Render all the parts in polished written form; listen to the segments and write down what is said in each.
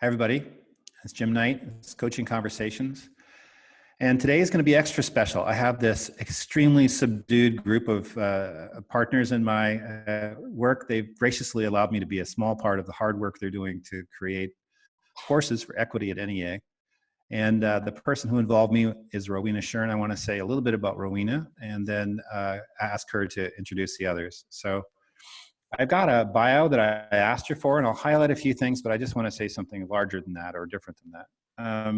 Hi, everybody. It's Jim Knight. It's Coaching Conversations. And today is going to be extra special. I have this extremely subdued group of partners in my work. They've graciously allowed me to be a small part of the hard work they're doing to create courses for equity at NEA. And the person who involved me is Rowena Shurn. I want to say a little bit about Rowena and then ask her to introduce the others. So I've got a bio that I asked her for, and I'll highlight a few things, but I just want to say something larger than that or different than that.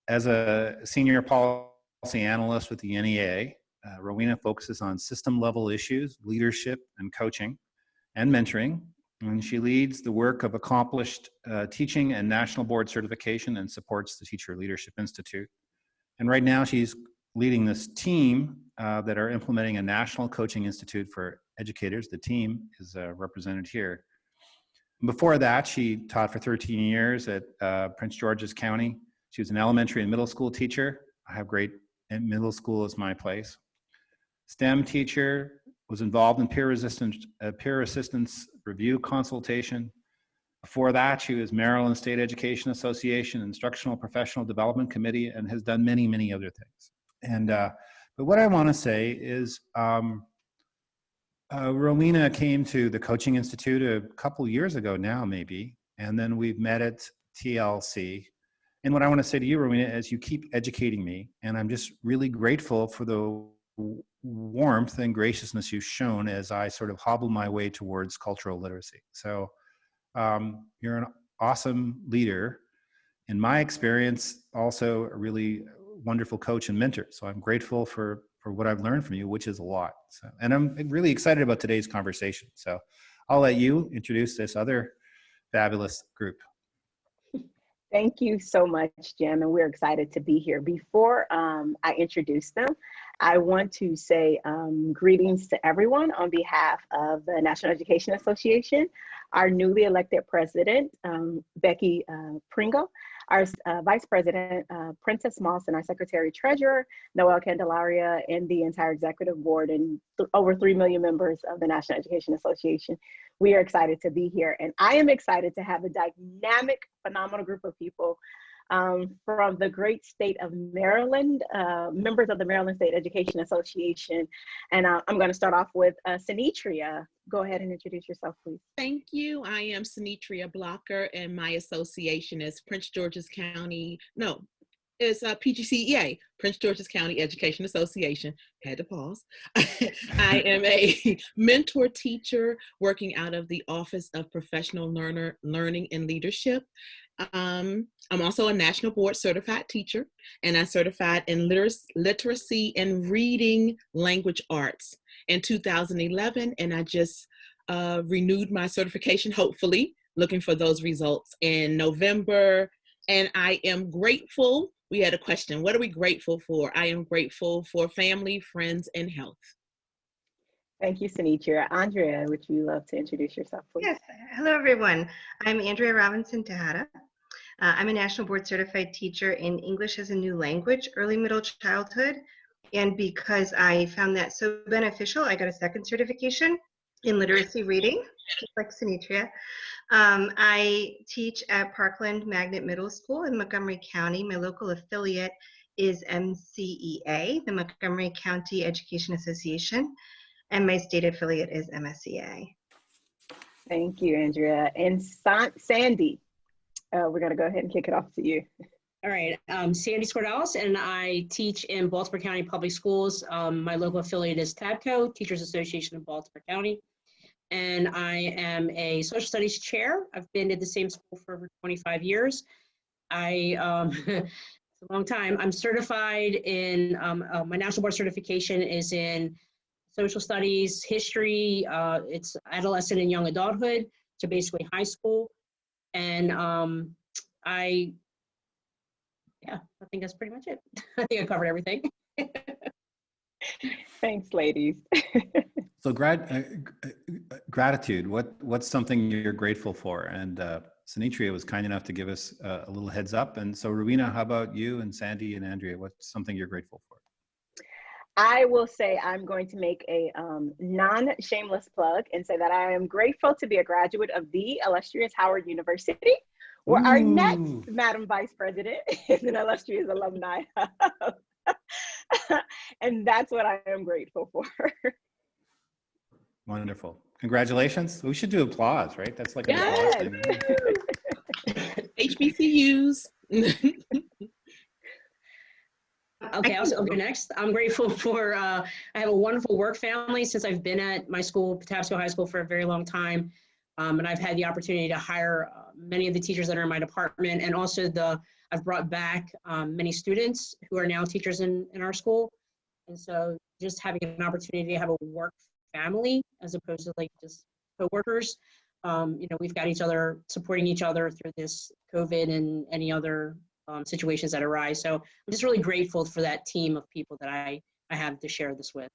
As a Senior Policy Analyst with the NEA, Rowena focuses on system-level issues, leadership and coaching, and mentoring. And she leads the work of accomplished teaching and national board certification and supports the Teacher Leadership Institute. And right now she's leading this team that are implementing a national coaching institute for educators. The team is represented here. Before that, she taught for 13 years at Prince George's County. She was an elementary and middle school teacher. I have great, and middle school is my place. STEM teacher, was involved in peer assistance review consultation. Before that, she was Maryland State Education Association Instructional Professional Development Committee and has done many, many other things. And but what I want to say is Rowena came to the Coaching Institute a couple years ago now, maybe, and then we've met at TLC. And what I want to say to you, Rowena, is you keep educating me, and I'm just really grateful for the warmth and graciousness you've shown as I sort of hobble my way towards cultural literacy. So you're an awesome leader. In my experience, also a really wonderful coach and mentor. So I'm grateful for what I've learned from you, which is a lot. So, and I'm really excited about today's conversation. So I'll let you introduce this other fabulous group. Thank you so much, Jim, and we're excited to be here. Before I introduce them, I want to say greetings to everyone on behalf of the National Education Association, our newly elected president, Becky Pringle, our vice president, Princess Moss, and our secretary treasurer, Noel Candelaria, and the entire executive board, and over 3 million members of the National Education Association. We are excited to be here, and I am excited to have a dynamic, phenomenal group of people from the great state of Maryland, members of the Maryland State Education Association. And I'm going to start off with Sinitria. Go ahead and introduce yourself, please. Thank you. I am Sinitria Blocker, and my association is Prince George's County, it's PGCEA, Prince George's County Education Association. Had to pause. I am a mentor teacher working out of the Office of Professional Learning and Leadership. I'm also a national board certified teacher, and I certified in literacy and reading language arts in 2011, and I just renewed my certification, hopefully, looking for those results in November. And I am grateful. We had a question, what are we grateful for? I am grateful for family, friends, and health. Thank you, Sinitria. Andrea, would you love to introduce yourself, please? Yes, hello everyone. I'm Andrea Robinson Tejada. I'm a national board certified teacher in English as a new language, early middle childhood. And because I found that so beneficial, I got a second certification in literacy reading, just like Sinitria. I teach at Parkland Magnet Middle School in Montgomery County. My local affiliate is MCEA, the Montgomery County Education Association, and my state affiliate is MSEA. Thank you, Andrea. And Sandy, we're going to go ahead and kick it off to you. All right, Sandy Scordalis, and I teach in Baltimore County Public Schools. My local affiliate is TABCO, Teachers Association of Baltimore County. And I am a social studies chair. I've been at the same school for over 25 years. It's a long time. I'm certified in, my national board certification is in social studies, history, it's adolescent and young adulthood, so basically high school. And I think that's pretty much it. I think I covered everything. Thanks, ladies. So gratitude, what's something you're grateful for? And Sinitria was kind enough to give us a little heads up. And so Rowena, how about you, and Sandy and Andrea, what's something you're grateful for? I will say I'm going to make a non-shameless plug and say that I am grateful to be a graduate of the illustrious Howard University, Well, our next Ooh. Madam Vice President is an illustrious alumni. And that's what I am grateful for. Wonderful. Congratulations. We should do applause, right? That's like an Yes. applause thing. HBCUs. Okay, I'll go next. I'm grateful for, I have a wonderful work family since I've been at my school, Patapsco High School, for a very long time. And I've had the opportunity to hire many of the teachers that are in my department, and also I've brought back many students who are now teachers in our school. And so just having an opportunity to have a work family as opposed to like just coworkers, we've got each other, supporting each other through this COVID and any other situations that arise. So I'm just really grateful for that team of people that I have to share this with.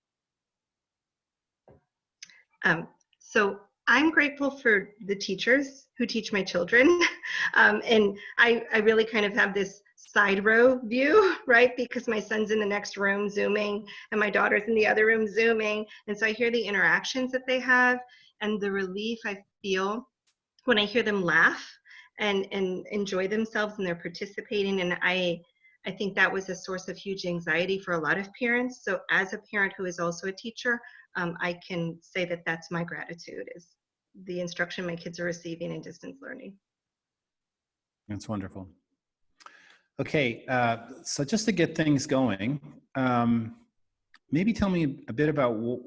So I'm grateful for the teachers who teach my children. And I really kind of have this side row view, right? Because my son's in the next room Zooming and my daughter's in the other room Zooming. And so I hear the interactions that they have and the relief I feel when I hear them laugh and enjoy themselves and they're participating. And I think that was a source of huge anxiety for a lot of parents. So as a parent who is also a teacher, I can say that that's my gratitude, is the instruction my kids are receiving in distance learning. That's wonderful. Okay, so just to get things going, maybe tell me a bit about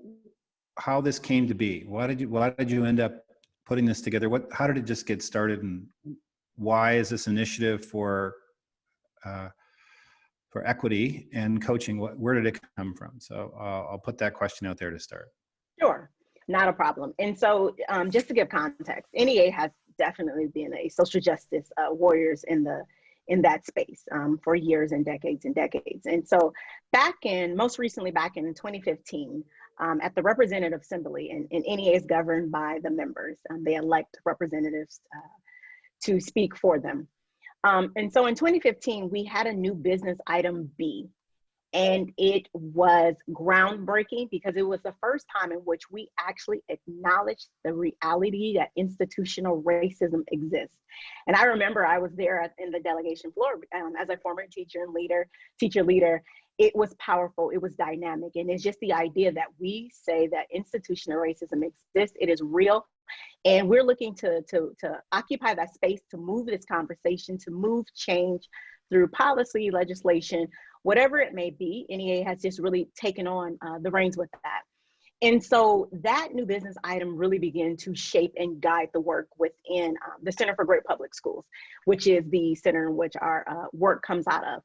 how this came to be. Why did you end up putting this together? How did it just get started, and why is this initiative for equity and coaching? Where did it come from? So I'll put that question out there to start. Sure, not a problem. And so just to give context, NEA has definitely been a social justice warriors in that space for years and decades and decades. And so most recently back in 2015, at the Representative Assembly, and NEA is governed by the members. They elect representatives to speak for them. And so in 2015, we had a new business item B, and it was groundbreaking because it was the first time in which we actually acknowledged the reality that institutional racism exists. And I remember I was there in the delegation floor as a former teacher leader. It was powerful, it was dynamic, and it's just the idea that we say that institutional racism exists, it is real, and we're looking to occupy that space, to move this conversation, to move change through policy, legislation, whatever it may be. NEA has just really taken on the reins with that. And so that new business item really began to shape and guide the work within the Center for Great Public Schools, which is the center in which our work comes out of.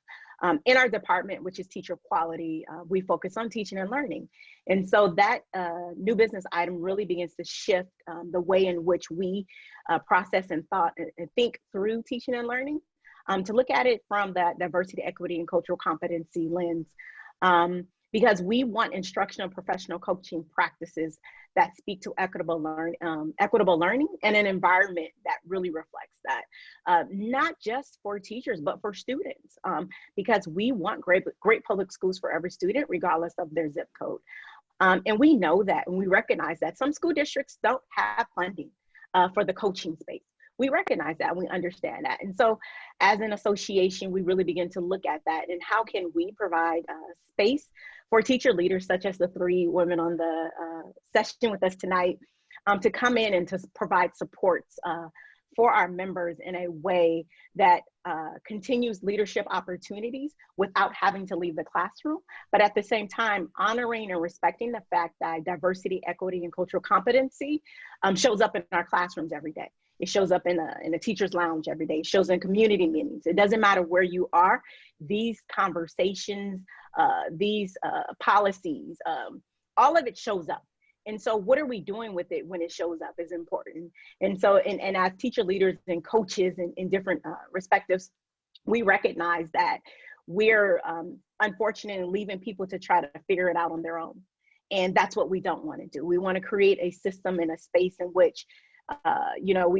In our department, which is teacher quality, we focus on teaching and learning. And so that new business item really begins to shift the way in which we process and think through teaching and learning, to look at it from that diversity, equity, and cultural competency lens. Because we want instructional professional coaching practices that speak to equitable learning and an environment that really reflects that, not just for teachers, but for students, because we want great public schools for every student, regardless of their zip code. And we know that, and we recognize that some school districts don't have funding for the coaching space. We recognize that, and we understand that. And so as an association, we really begin to look at that and how can we provide space for teacher leaders, such as the three women on the session with us tonight, to come in and to provide supports for our members in a way that continues leadership opportunities without having to leave the classroom, but at the same time, honoring and respecting the fact that diversity, equity, and cultural competency shows up in our classrooms every day. It shows up in a teacher's lounge every day. It shows in community meetings. It doesn't matter where you are. These conversations, these policies, all of it shows up. And so what are we doing with it when it shows up is important. And so, and as teacher leaders and coaches in different respectives, we recognize that we're unfortunate in leaving people to try to figure it out on their own. And that's what we don't want to do. We want to create a system and a space in which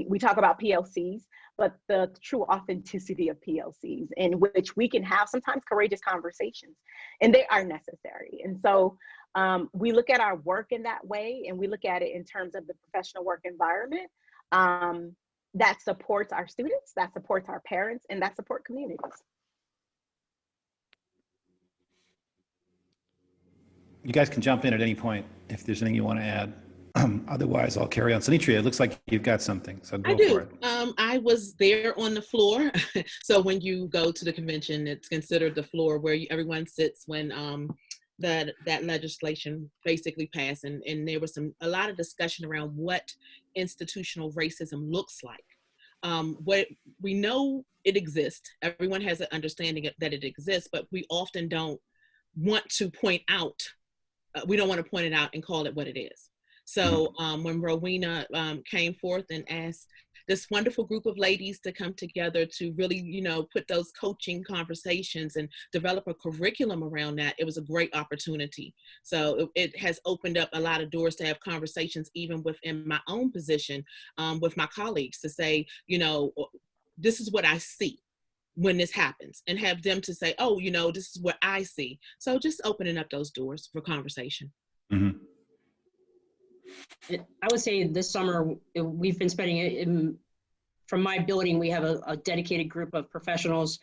we talk about PLCs, but the true authenticity of PLCs, in which we can have sometimes courageous conversations, and they are necessary. And so we look at our work in that way, and we look at it in terms of the professional work environment, that supports our students, that supports our parents, and that support communities. You guys can jump in at any point if there's anything you want to add. Otherwise, I'll carry on. Sinitria, it looks like you've got something, so go for it. I was there on the floor. So when you go to the convention, it's considered the floor where everyone sits when that legislation basically passed. And there was a lot of discussion around what institutional racism looks like. What we know it exists. Everyone has an understanding that it exists, but we often don't want to point out. We don't want to point it out and call it what it is. So when Rowena came forth and asked this wonderful group of ladies to come together to really, you know, put those coaching conversations and develop a curriculum around that, it was a great opportunity. So it has opened up a lot of doors to have conversations, even within my own position with my colleagues, to say, you know, this is what I see when this happens, and have them to say, oh, you know, this is what I see. So just opening up those doors for conversation. Mm-hmm. I would say this summer, we've been spending from my building, we have a dedicated group of professionals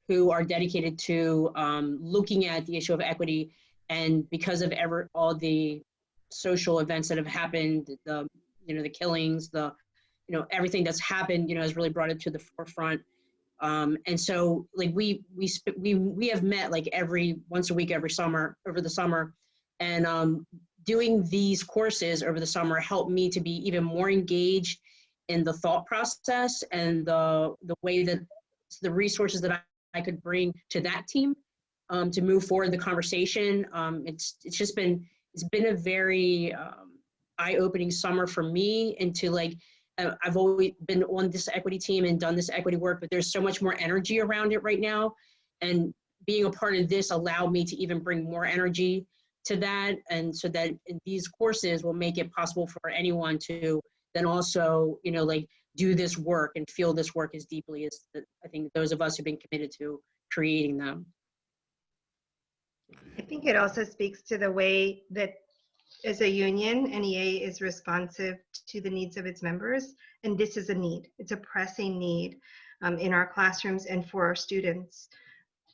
who are dedicated to looking at the issue of equity. And because of all the social events that have happened, the killings, everything that's happened, has really brought it to the forefront. And so like we have met like once a week, every summer, over the summer. And doing these courses over the summer helped me to be even more engaged in the thought process and the way that the resources that I could bring to that team to move forward the conversation. It's been a very eye-opening summer for me into like, I've always been on this equity team and done this equity work, but there's so much more energy around it right now. And being a part of this allowed me to even bring more energy to that. And so that these courses will make it possible for anyone to then also, do this work and feel this work as deeply as I think those of us who've been committed to creating them. I think it also speaks to the way that as a union, NEA is responsive to the needs of its members. And this is a need. It's a pressing need in our classrooms and for our students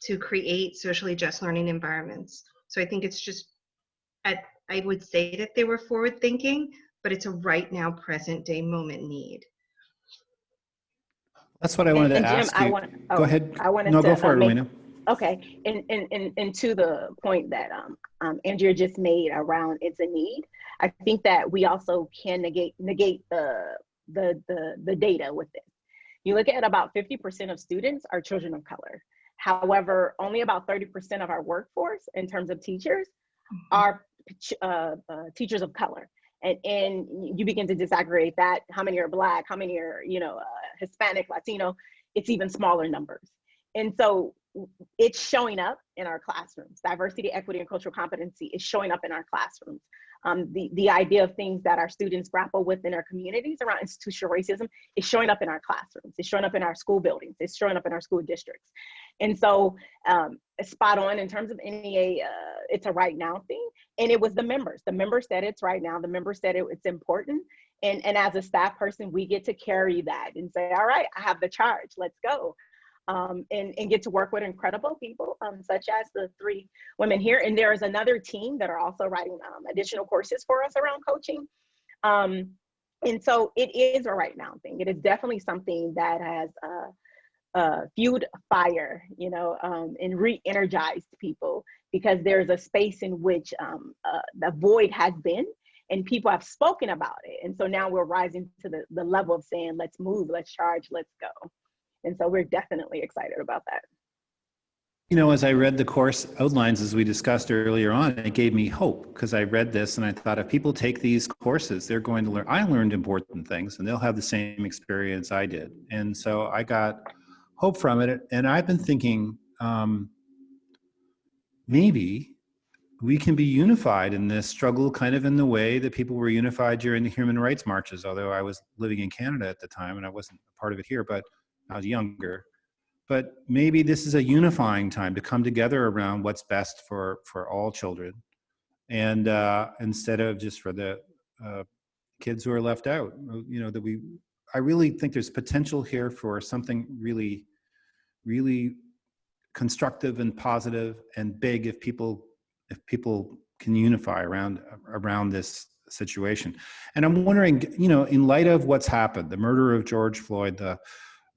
to create socially just learning environments. So I think it's just, I would say that they were forward thinking, but it's a right now, present day moment need. That's what I wanted to ask you. Go ahead. Go for it, Rowena. Okay, and to the point that Andrea just made around it's a need, I think that we also can negate the data with this. You look at about 50% of students are children of color. However, only about 30% of our workforce in terms of teachers are teachers of color. And you begin to disaggregate that, how many are Black, how many are, Hispanic, Latino, it's even smaller numbers. And so it's showing up in our classrooms. Diversity, equity, and cultural competency is showing up in our classrooms. The idea of things that our students grapple with in our communities around institutional racism is showing up in our classrooms. It's showing up in our school buildings. It's showing up in our school districts. And so it's spot on in terms of NEA, it's a right now thing. And it was the members said it's right now, the members said it's important. And as a staff person, we get to carry that and say, all right, I have the charge, let's go. And get to work with incredible people, such as the 3 women here. And there is another team that are also writing additional courses for us around coaching. And so it is a right now thing. It is definitely something that has fueled fire, and re-energized people, because there's a space in which the void has been and people have spoken about it. And so now we're rising to the level of saying, let's move, let's charge, let's go. And so we're definitely excited about that. As I read the course outlines, as we discussed earlier on, it gave me hope, because I read this and I thought, if people take these courses, they're going to learn. I learned important things and they'll have the same experience I did. And so I got hope from it. And I've been thinking, maybe we can be unified in this struggle, kind of in the way that people were unified during the human rights marches, although I was living in Canada at the time and I wasn't a part of it here, but I was younger. But maybe this is a unifying time to come together around what's best for all children, and instead of just for the kids who are left out, I really think there's potential here for something really, really constructive and positive and big if people can unify around this situation. And I'm wondering, you know, in light of what's happened, the murder of George Floyd,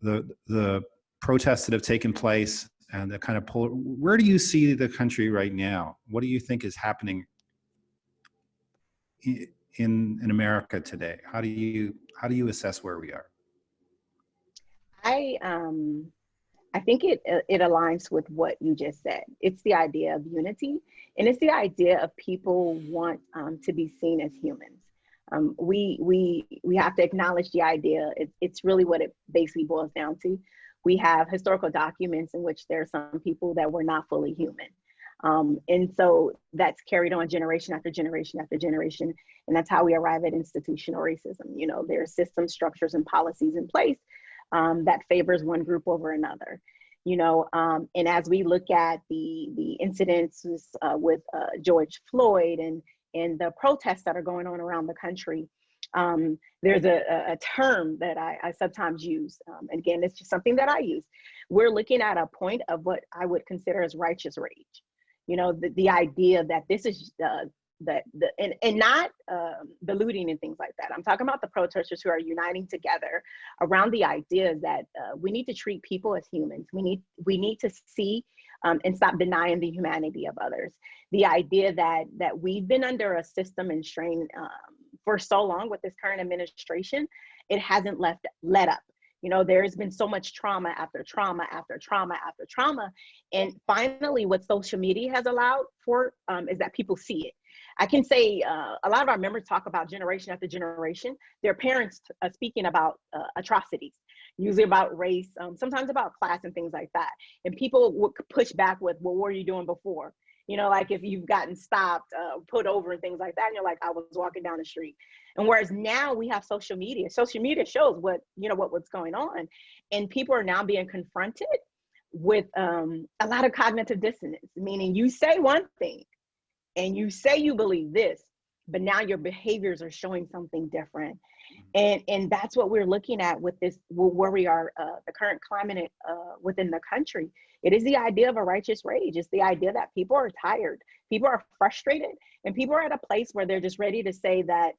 the protests that have taken place, and the kind of where do you see the country right now? What do you think is happening in America today? How do you assess where we are? I think it aligns with what you just said. It's the idea of unity, and it's the idea of people want to be seen as humans. We have to acknowledge the idea. It's really what it basically boils down to. We have historical documents in which there are some people that were not fully human. And so that's carried on generation after generation after generation. And that's how we arrive at institutional racism. You know, there are systems, structures, and policies in place that favors one group over another. You know, and as we look at the incidents with George Floyd and the protests that are going on around the country, there's a term that I sometimes use. Again, it's just something that I use. We're looking at a point of what I would consider as righteous rage. You know, the idea that this is and not the looting and things like that. I'm talking about the protesters who are uniting together around the idea that we need to treat people as humans. We need to see and stop denying the humanity of others. The idea that we've been under a system and strain for so long with this current administration, it hasn't let up. You know, there's been so much trauma after trauma after trauma after trauma. And finally, what social media has allowed for is that people see it. I can say a lot of our members talk about generation after generation, their parents speaking about atrocities, usually about race, sometimes about class and things like that. And people would push back with, well, what were you doing before? You know, like if you've gotten stopped, put over and things like that, and you're like, I was walking down the street. And whereas now we have social media shows what's going on. And people are now being confronted with a lot of cognitive dissonance, meaning you say one thing and you say you believe this, but now your behaviors are showing something different. And that's what we're looking at with this, where we are, the current climate within the country. It is the idea of a righteous rage. It's the idea that people are tired, people are frustrated, and people are at a place where they're just ready to say that,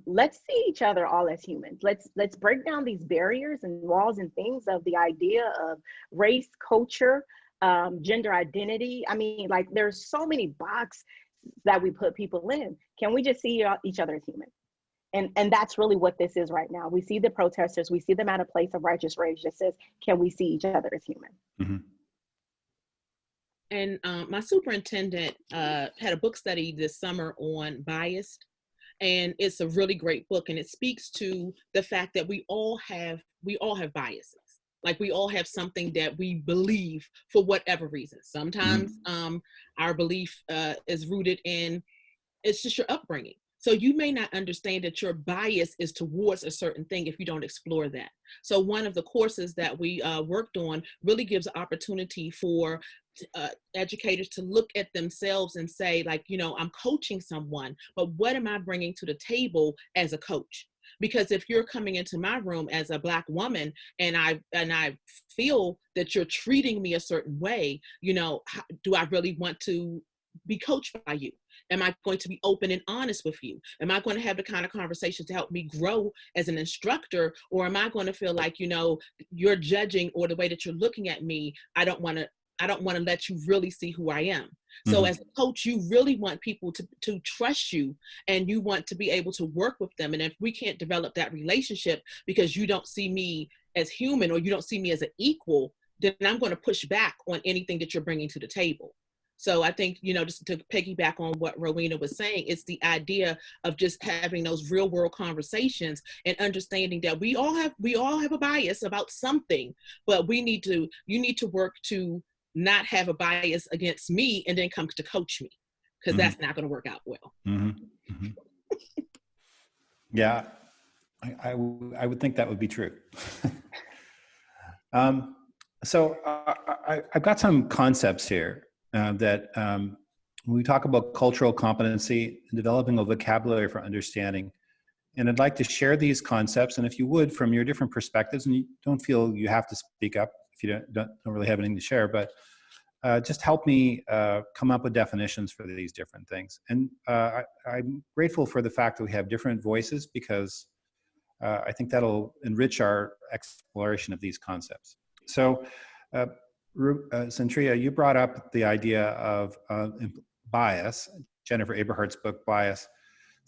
let's see each other all as humans. Let's break down these barriers and walls and things of the idea of race, culture, gender identity. I mean, like there's so many boxes that we put people in. Can we just see each other as human? And that's really what this is right now. We see the protesters, we see them at a place of righteous rage that says, can we see each other as human? Mm-hmm. And my superintendent had a book study this summer on bias. And it's a really great book. And it speaks to the fact that we all have biases. Like we all have something that we believe for whatever reason. Sometimes our belief is rooted in, it's just your upbringing. So you may not understand that your bias is towards a certain thing if you don't explore that. So one of the courses that we worked on really gives an opportunity for educators to look at themselves and say, like, you know, I'm coaching someone, but what am I bringing to the table as a coach? Because if you're coming into my room as a Black woman and I feel that you're treating me a certain way, you know, do I really want to be coached by you? Am I going to be open and honest with you? Am I going to have the kind of conversation to help me grow as an instructor? Or am I going to feel like, you know, you're judging, or the way that you're looking at me, I don't want to let you really see who I am. So as a coach, you really want people to trust you, and you want to be able to work with them. And if we can't develop that relationship because you don't see me as human, or you don't see me as an equal, then I'm going to push back on anything that you're bringing to the table. So I think, you know, just to piggyback on what Rowena was saying, it's the idea of just having those real world conversations and understanding that we all have a bias about something, but you need to work to not have a bias against me and then come to coach me, because that's not going to work out well. Yeah, I would think that would be true. So I've got some concepts here that when we talk about cultural competency and developing a vocabulary for understanding And I'd like to share these concepts, and if you would, from your different perspectives, and you don't feel you have to speak up if you don't really have anything to share, but just help me come up with definitions for these different things. And I'm grateful for the fact that we have different voices, because I think that'll enrich our exploration of these concepts. So, Centria, you brought up the idea of bias, Jennifer Aberhardt's book, Bias.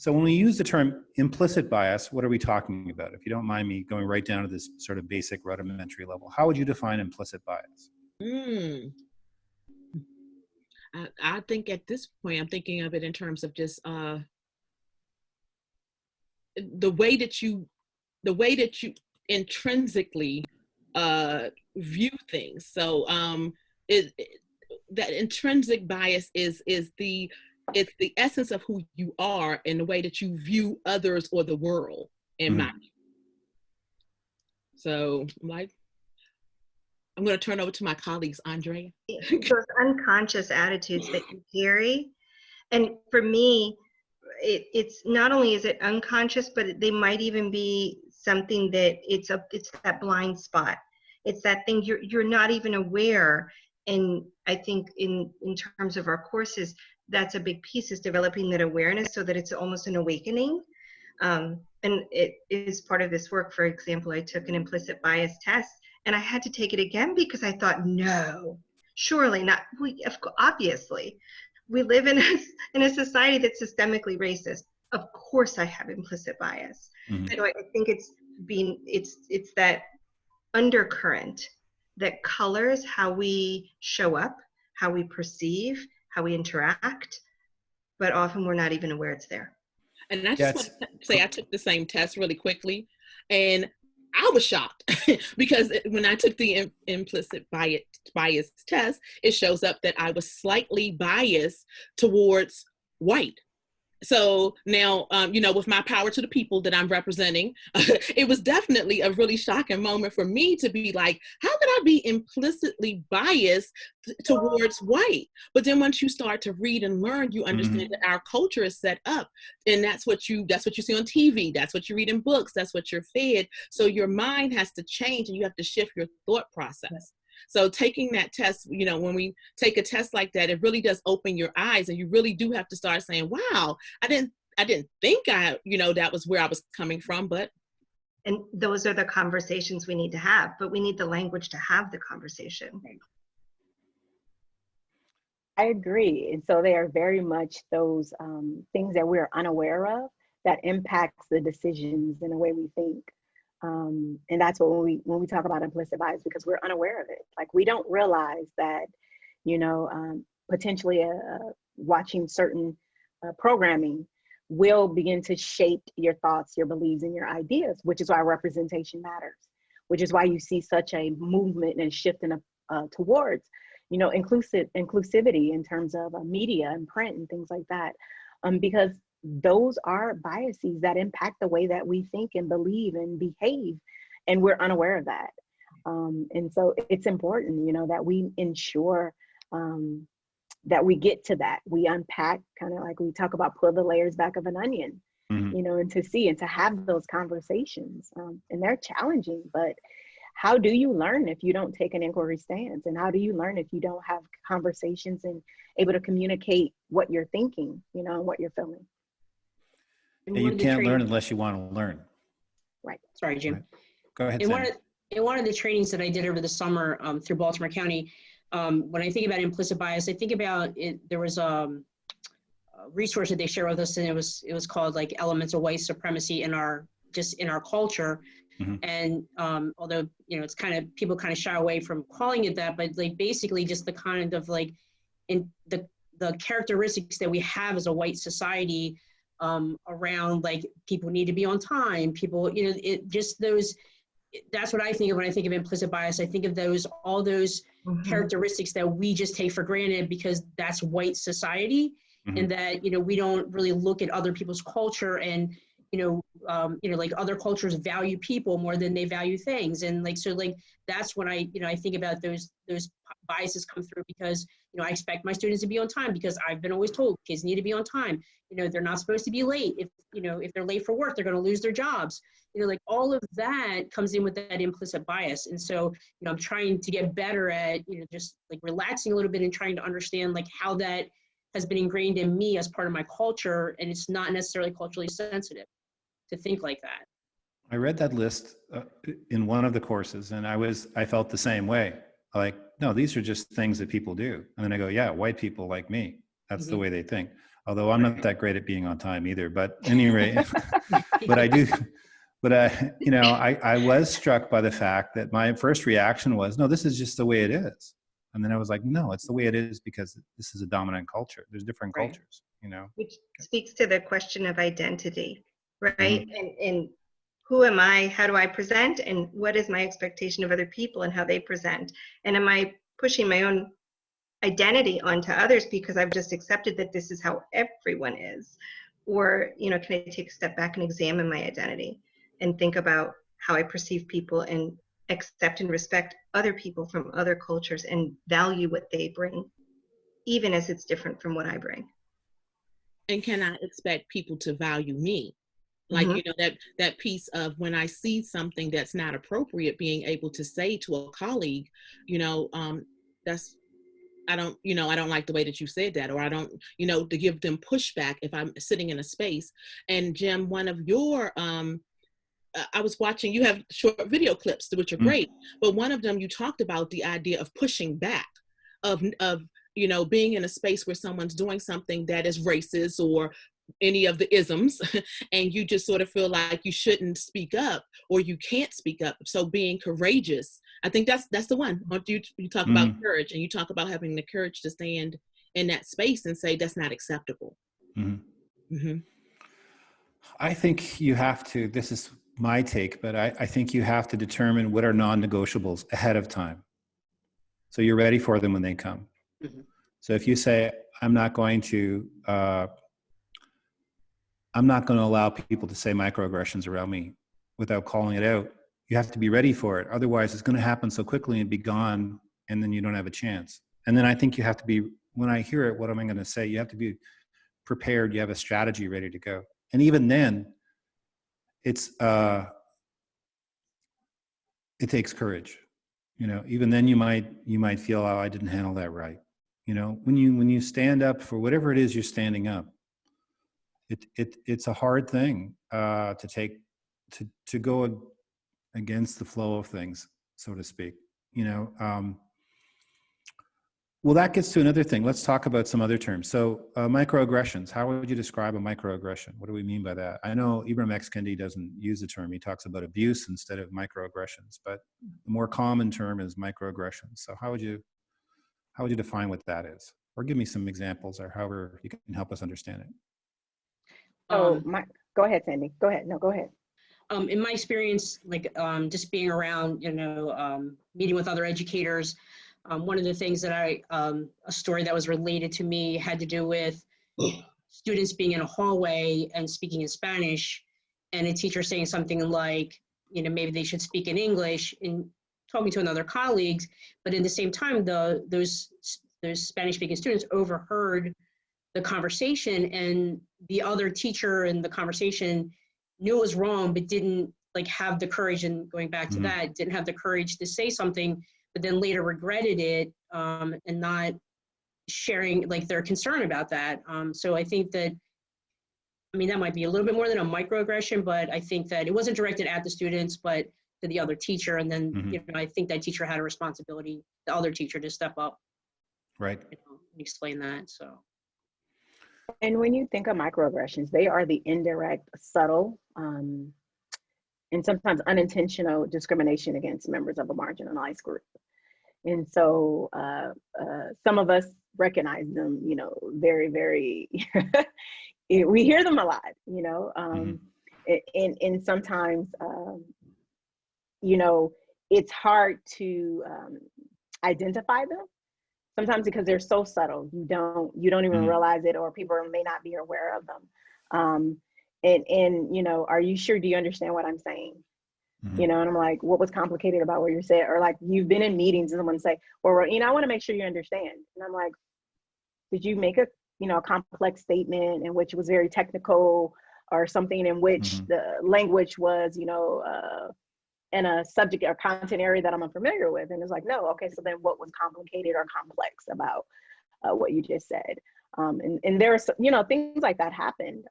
So when we use the term implicit bias, what are we talking about? If you don't mind me going right down to this sort of basic rudimentary level, how would you define implicit bias? I think at this point, I'm thinking of it in terms of just the way that you intrinsically view things. So that intrinsic bias is the essence of who you are and the way that you view others or the world, in my view. So I'm going to turn over to my colleagues, Andrea. Those unconscious attitudes that you carry, and for me, it's not only is it unconscious, but they might even be something that it's that blind spot. It's that thing you're not even aware. And I think in terms of our courses, that's a big piece, is developing that awareness so that it's almost an awakening. And it is part of this work. For example, I took an implicit bias test, and I had to take it again because I thought, no, surely not. Obviously, we live in a society that's systemically racist. Of course I have implicit bias. So I think it's that undercurrent that colors how we show up, how we perceive, how we interact, but often we're not even aware it's there. And I just want to say I took the same test really quickly, and I was shocked because when I took the implicit bias test, it shows up that I was slightly biased towards white. So now, with my power to the people that I'm representing, it was definitely a really shocking moment for me to be like, how could I be implicitly biased towards white? But then once you start to read and learn, you understand that our culture is set up, and that's what you see on TV. That's what you read in books. That's what you're fed. So your mind has to change, and you have to shift your thought process. So taking that test, when we take a test like that, it really does open your eyes, and you really do have to start saying, wow, I didn't think that was where I was coming from, but. And those are the conversations we need to have, but we need the language to have the conversation. I agree. And so they are very much those things that we're unaware of that impacts the decisions and the way we think. And that's what when we talk about implicit bias, because we're unaware of it. Like, we don't realize that, potentially watching certain programming will begin to shape your thoughts, your beliefs, and your ideas, which is why representation matters, which is why you see such a movement and shift towards, inclusivity in terms of media and print and things like that, because those are biases that impact the way that we think and believe and behave, and we're unaware of that. And so it's important, that we ensure that we get to that. We unpack, kind of like we talk about, pull the layers back of an onion, and to see and to have those conversations. And they're challenging, but how do you learn if you don't take an inquiry stance? And how do you learn if you don't have conversations and able to communicate what you're thinking, and what you're feeling? And you can't learn unless you want to learn. Right. Sorry, Jim. Right. Go ahead. In one of the trainings that I did over the summer through Baltimore County, when I think about implicit bias, I think about it. There was a resource that they shared with us, and it was called like Elements of White Supremacy in our culture. And although it's kind of, people kind of shy away from calling it that, but like basically just the kind of like in the characteristics that we have as a white society around, like, people need to be on time, people, that's what I think of when I think of implicit bias. I think of all those characteristics that we just take for granted because that's white society, and that, we don't really look at other people's culture and, you know, like other cultures value people more than they value things. And like, so like, that's when I, you know, I think about those biases come through, because, you know, I expect my students to be on time because I've been always told kids need to be on time. You know, they're not supposed to be late. If, you know, if they're late for work, they're going to lose their jobs. You know, like all of that comes in with that implicit bias. And so, you know, I'm trying to get better at, you know, just like relaxing a little bit and trying to understand like how that has been ingrained in me as part of my culture. And it's not necessarily culturally sensitive to think like that. I read that list in one of the courses, and I felt the same way. Like, no, these are just things that people do. And then I go, yeah, white people like me. That's the way they think. Although I'm not that great at being on time either. But anyway, but I do. But you know, I was struck by the fact that my first reaction was, no, this is just the way it is. And then I was like, no, it's the way it is because this is a dominant culture. There's different cultures, you know. Which speaks to the question of identity, right? And who am I? How do I present? And what is my expectation of other people and how they present? And am I pushing my own identity onto others because I've just accepted that this is how everyone is? Or, you know, can I take a step back and examine my identity and think about how I perceive people and accept and respect other people from other cultures and value what they bring, even as it's different from what I bring? And can I expect people to value me? Like, you know, that piece of when I see something that's not appropriate, being able to say to a colleague, you know, I don't like the way that you said that, or I don't, you know, to give them pushback if I'm sitting in a space. And Jim, one of your, I was watching, you have short video clips, which are great, but one of them, you talked about the idea of pushing back, of, you know, being in a space where someone's doing something that is racist or any of the isms, and you just sort of feel like you shouldn't speak up or you can't speak up. So being courageous, I think that's the one. You talk about courage, and you talk about having the courage to stand in that space and say that's not acceptable. I think you have to, this is my take, but I think you have to determine what are non-negotiables ahead of time, so you're ready for them when they come. So if you say, I'm not going to allow people to say microaggressions around me without calling it out, you have to be ready for it. Otherwise, it's going to happen so quickly and be gone, and then you don't have a chance. And then I think you have to be, when I hear it, what am I going to say? You have to be prepared. You have a strategy ready to go. And even then, it takes courage. You know, even then you might feel, oh, I didn't handle that right. You know, when you stand up for whatever it is you're standing up, it's a hard thing to go against the flow of things, so to speak. You know, well, that gets to another thing. Let's talk about some other terms. So microaggressions. How would you describe a microaggression? What do we mean by that? I know Ibram X. Kendi doesn't use the term. He talks about abuse instead of microaggressions, but the more common term is microaggressions. So how would you define what that is? Or give me some examples, or however you can help us understand it. Go ahead, Sandy. Go ahead. No, go ahead. In my experience, like just being around, you know, meeting with other educators, one of the things that a story that was related to me had to do with students being in a hallway and speaking in Spanish, and a teacher saying something like, you know, maybe they should speak in English, and talking to another colleague, but at the same time, those Spanish-speaking students overheard the conversation, and the other teacher in the conversation knew it was wrong, but didn't like have the courage, and going back to that, didn't have the courage to say something, but then later regretted it, and not sharing like their concern about that. So I think that, I mean, that might be a little bit more than a microaggression, but I think that it wasn't directed at the students, but to the other teacher. And then, you know, I think that teacher had a responsibility, the other teacher, to step up. Right. You know, and explain that, so. And when you think of microaggressions, they are the indirect, subtle, and sometimes unintentional discrimination against members of a marginalized group. And so some of us recognize them, you know, very, very, we hear them a lot, you know, and sometimes, you know, it's hard to identify them. Sometimes because they're so subtle, you don't even realize it, or people may not be aware of them. and you know, are you sure, do you understand what I'm saying? You know, and I'm like, what was complicated about what you're saying? Or like, you've been in meetings and someone say, well, you know, I want to make sure you understand. And I'm like, did you make a, you know, a complex statement in which was very technical, or something in which the language was, you know, in a subject or content area that I'm unfamiliar with? And it's like, no, okay, so then what was complicated or complex about what you just said? And there are, you know, things like that happened.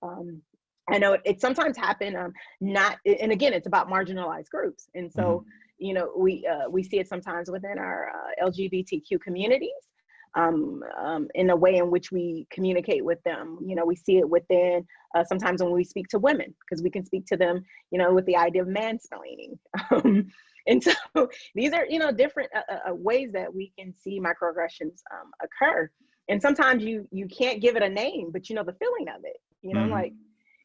I know it sometimes happen, not, and again, it's about marginalized groups. And so, you know, we see it sometimes within our LGBTQ communities, in a way in which we communicate with them. You know, we see it within, sometimes when we speak to women, because we can speak to them, you know, with the idea of mansplaining. And so these are, you know, different ways that we can see microaggressions occur. And sometimes you can't give it a name, but you know the feeling of it, you know, like,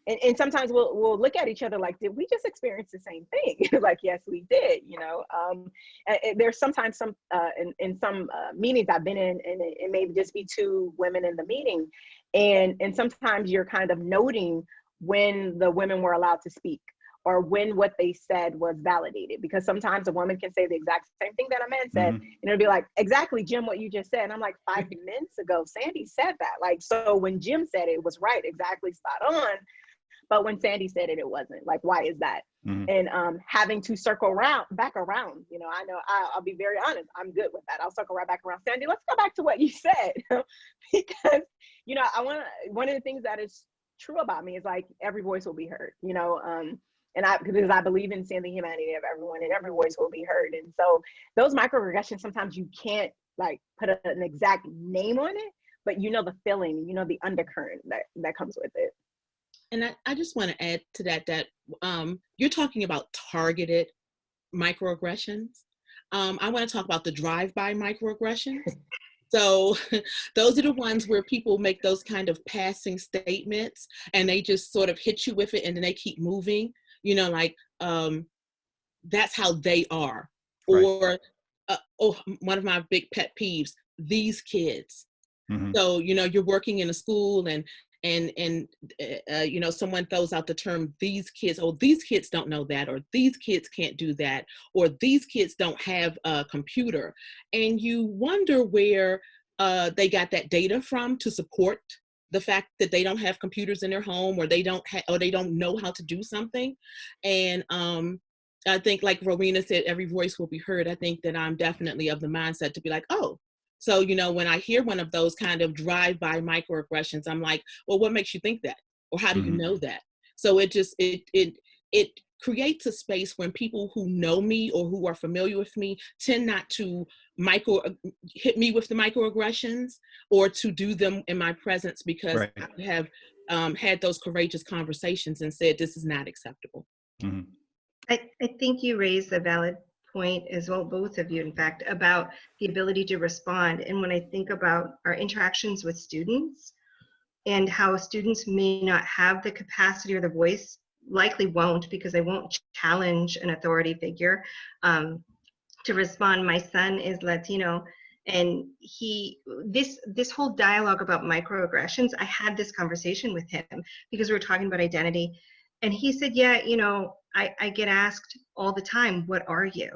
and sometimes we'll look at each other like, did we just experience the same thing? Like, yes, we did, you know. There's sometimes some, in some meetings I've been in, and it may just be two women in the meeting. And sometimes you're kind of noting when the women were allowed to speak, or when what they said was validated. Because sometimes a woman can say the exact same thing that a man said, and it'll be like, exactly, Jim, what you just said. And I'm like, 5 minutes ago, Sandy said that. Like, so when Jim said it was right, exactly spot on. But when Sandy said it, it wasn't. Like, why is that? And having to circle back around, you know, I know I'll be very honest, I'm good with that. I'll circle right back around. Sandy, let's go back to what you said. Because, you know, one of the things that is true about me is like, every voice will be heard, you know, because I believe in seeing the humanity of everyone, and every voice will be heard. And so those microaggressions, sometimes you can't like put an exact name on it, but you know the feeling, you know the undercurrent that comes with it. And I just want to add to that you're talking about targeted microaggressions. I want to talk about the drive-by microaggressions. So those are the ones where people make those kind of passing statements, and they just sort of hit you with it, and then they keep moving, you know, like, that's how they are. Right. Or one of my big pet peeves, these kids. So, you know, you're working in a school, and you know, someone throws out the term, these kids, oh, these kids don't know that, or these kids can't do that, or these kids don't have a computer. And you wonder where they got that data from to support the fact that they don't have computers in their home, or they don't know how to do something. And I think, like Rowena said, every voice will be heard. I think that I'm definitely of the mindset to be like, oh, so, you know, when I hear one of those kind of drive-by microaggressions, I'm like, well, what makes you think that? Or how do you know that? So it just, it creates a space when people who know me or who are familiar with me tend not to hit me with the microaggressions, or to do them in my presence, because I have had those courageous conversations and said, this is not acceptable. I think you raised a valid point as well, both of you, in fact, about the ability to respond. And when I think about our interactions with students and how students may not have the capacity or the voice, likely won't, because they won't challenge an authority figure, to respond. My son is Latino, and this whole dialogue about microaggressions, I had this conversation with him because we were talking about identity. And he said, yeah, you know, I get asked all the time, what are you?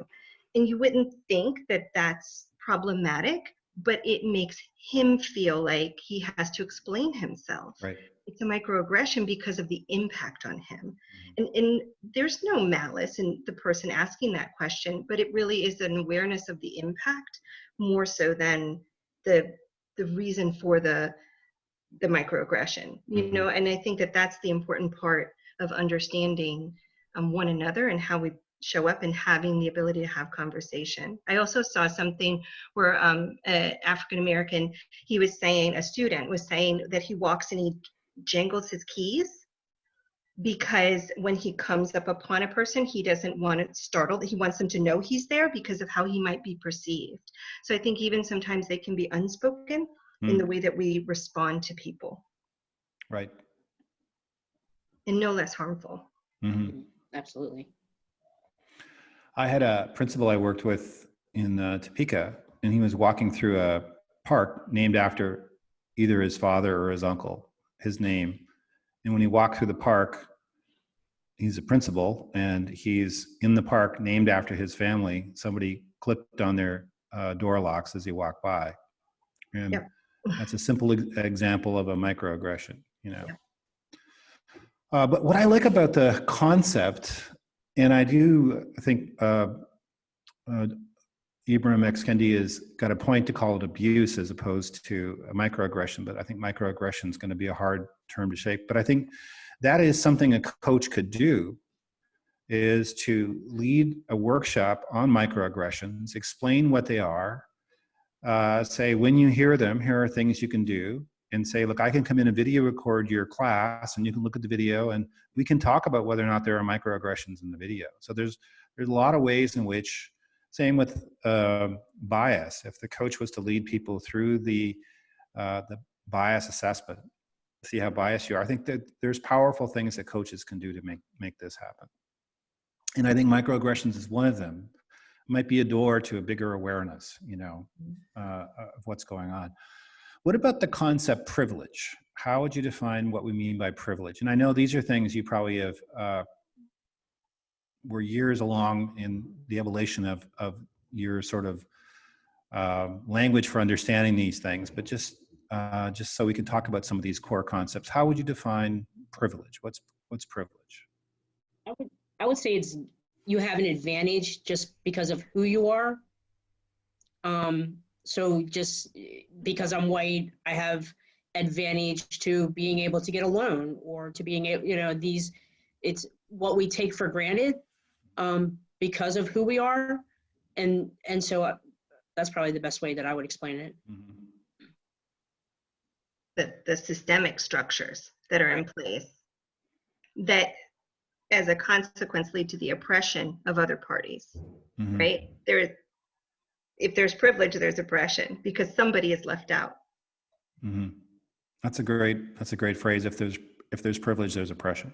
And you wouldn't think that that's problematic, but it makes him feel like he has to explain himself. Right. It's a microaggression because of the impact on him. And there's no malice in the person asking that question, but it really is an awareness of the impact more so than the reason for the microaggression, you know. And I think that that's the important part of understanding one another and how we show up and having the ability to have conversation. I also saw something where an African-American, a student was saying that he walks and he jangles his keys because when he comes up upon a person, he doesn't want it startled. He wants them to know he's there because of how he might be perceived. So I think even sometimes they can be unspoken in the way that we respond to people. Right. And no less harmful. Absolutely. I had a principal I worked with in Topeka, and he was walking through a park named after either his father or his uncle, his name. And when he walked through the park, he's a principal and he's in the park named after his family. Somebody clicked on their door locks as he walked by. And Yep. that's a simple example of a microaggression, you know. Yep. But what I like about the concept, and I do think Ibram X. Kendi has got a point to call it abuse as opposed to a microaggression, but I think microaggression is going to be a hard term to shape. But I think that is something a coach could do, is to lead a workshop on microaggressions, explain what they are, say when you hear them, here are things you can do, and say, look, I can come in and video record your class and you can look at the video and we can talk about whether or not there are microaggressions in the video. So there's a lot of ways in which, same with bias, if the coach was to lead people through the bias assessment, see how biased you are, I think that there's powerful things that coaches can do to make this happen. And I think microaggressions is one of them. It might be a door to a bigger awareness, you know, of what's going on. What about the concept privilege? How would you define what we mean by privilege? And I know these are things you probably have, were years along in the evolution of your sort of language for understanding these things, but just so we can talk about some of these core concepts, how would you define privilege? What's privilege? I would say it's you have an advantage just because of who you are. So just because I'm white, I have advantage to being able to get a loan or to being able, you know, it's what we take for granted because of who we are. And so that's probably the best way that I would explain it. The systemic structures that are in place that as a consequence lead to the oppression of other parties, right? If there's privilege, there's oppression because somebody is left out. That's a great phrase. If there's privilege, there's oppression.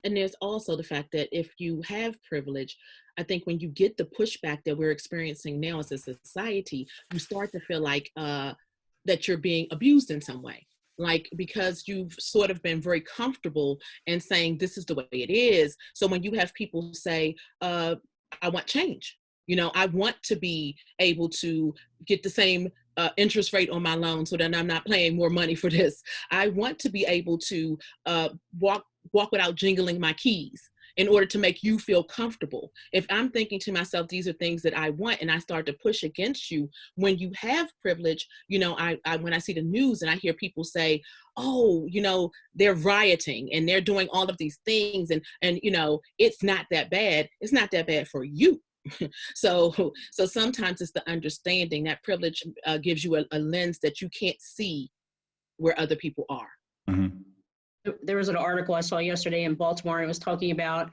And there's also the fact that if you have privilege, I think when you get the pushback that we're experiencing now as a society, you start to feel like that you're being abused in some way. Like, because you've sort of been very comfortable in saying this is the way it is. So when you have people say, I want change, you know, I want to be able to get the same interest rate on my loan so that I'm not paying more money for this. I want to be able to walk without jingling my keys in order to make you feel comfortable. If I'm thinking to myself, these are things that I want, and I start to push against you, when you have privilege, you know, I when I see the news and I hear people say, oh, you know, they're rioting and they're doing all of these things and you know, it's not that bad. It's not that bad for you. So sometimes it's the understanding that privilege gives you a lens that you can't see where other people are. There was an article I saw yesterday in Baltimore. It was talking about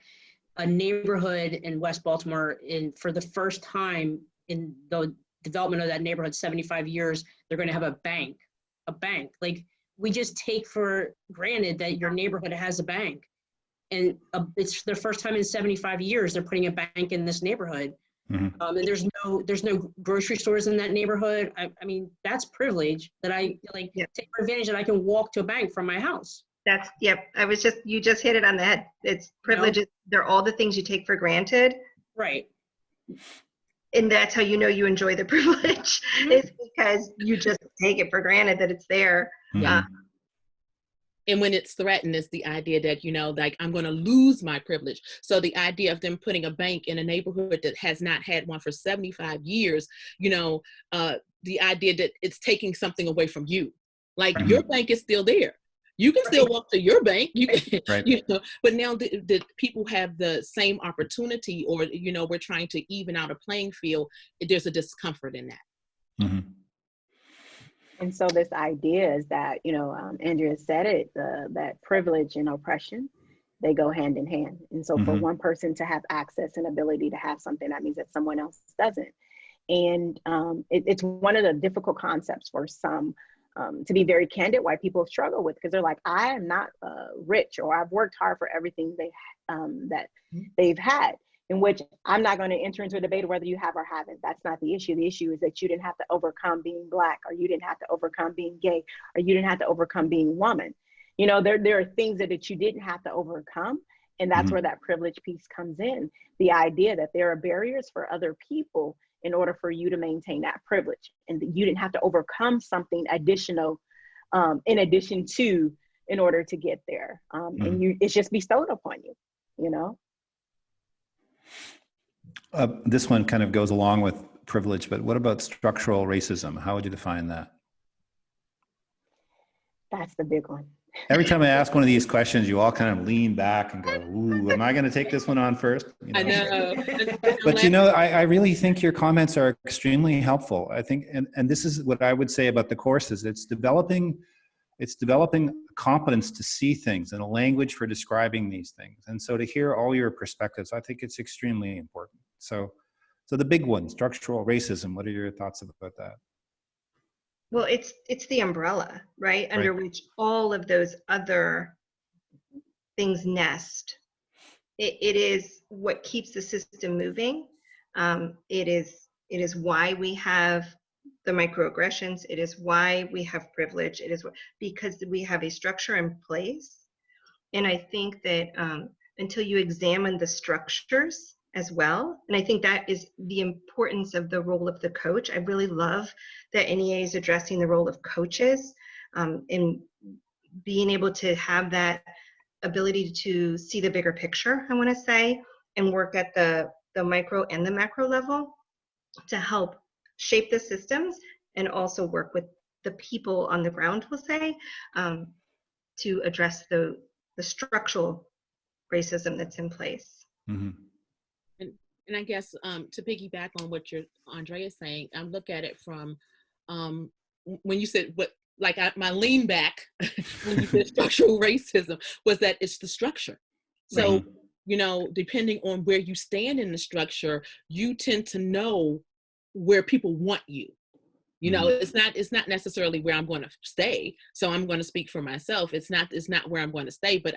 a neighborhood in West Baltimore. For the first time in the development of that neighborhood, 75 years, they're going to have a bank. Like, we just take for granted that your neighborhood has a bank. And it's the first time in 75 years they're putting a bank in this neighborhood. And there's no grocery stores in that neighborhood. I mean, that's privilege that I take for advantage that I can walk to a bank from my house. You just hit it on the head. It's privileges. They're all the things you take for granted. Right. And that's how you know you enjoy the privilege is because you just take it for granted that it's there. And when it's threatened, it's the idea that, you know, like, I'm going to lose my privilege. So the idea of them putting a bank in a neighborhood that has not had one for 75 years, you know, the idea that it's taking something away from you. Like, your bank is still there. You can still walk to your bank, you know, but now the people have the same opportunity, or, you know, we're trying to even out a playing field. There's a discomfort in that. And so this idea is that, you know, Andrea said it, that privilege and oppression, they go hand in hand. And so for one person to have access and ability to have something, that means that someone else doesn't. And it's one of the difficult concepts for some, to be very candid, why people struggle with, because they're like, I am not rich, or I've worked hard for everything that they've had, in which I'm not going to enter into a debate whether you have or haven't. That's not the issue. The issue is that you didn't have to overcome being Black, or you didn't have to overcome being gay, or you didn't have to overcome being woman. You know, there are things that you didn't have to overcome. And that's where that privilege piece comes in. The idea that there are barriers for other people in order for you to maintain that privilege, and that you didn't have to overcome something additional in addition to, in order to get there. And it's just bestowed upon you, you know? This one kind of goes along with privilege, but what about structural racism? How would you define that? That's the big one. Every time I ask one of these questions, you all kind of lean back and go, ooh, am I going to take this one on first? You know? I know. But you know, I really think your comments are extremely helpful. I think, and this is what I would say about the courses. It's developing competence to see things and a language for describing these things. And so to hear all your perspectives, I think it's extremely important. So the big one, structural racism, what are your thoughts about that? Well, it's the umbrella, right? Under which all of those other things nest. It is what keeps the system moving. It is why we have the microaggressions. It is why we have privilege. It is because we have a structure in place. And I think that until you examine the structures as well, and I think that is the importance of the role of the coach. I really love that NEA is addressing the role of coaches and being able to have that ability to see the bigger picture, I want to say, and work at the micro and the macro level to help shape the systems and also work with the people on the ground, we'll say, to address the structural racism that's in place. Mm-hmm. And I guess to piggyback on what Andrea is saying, I look at it from when you said my lean back when you said structural racism was that it's the structure. So, right. You know, depending on where you stand in the structure, you tend to know where people want you. You know, it's not necessarily where I'm going to stay. So I'm going to speak for myself. It's not where I'm going to stay, but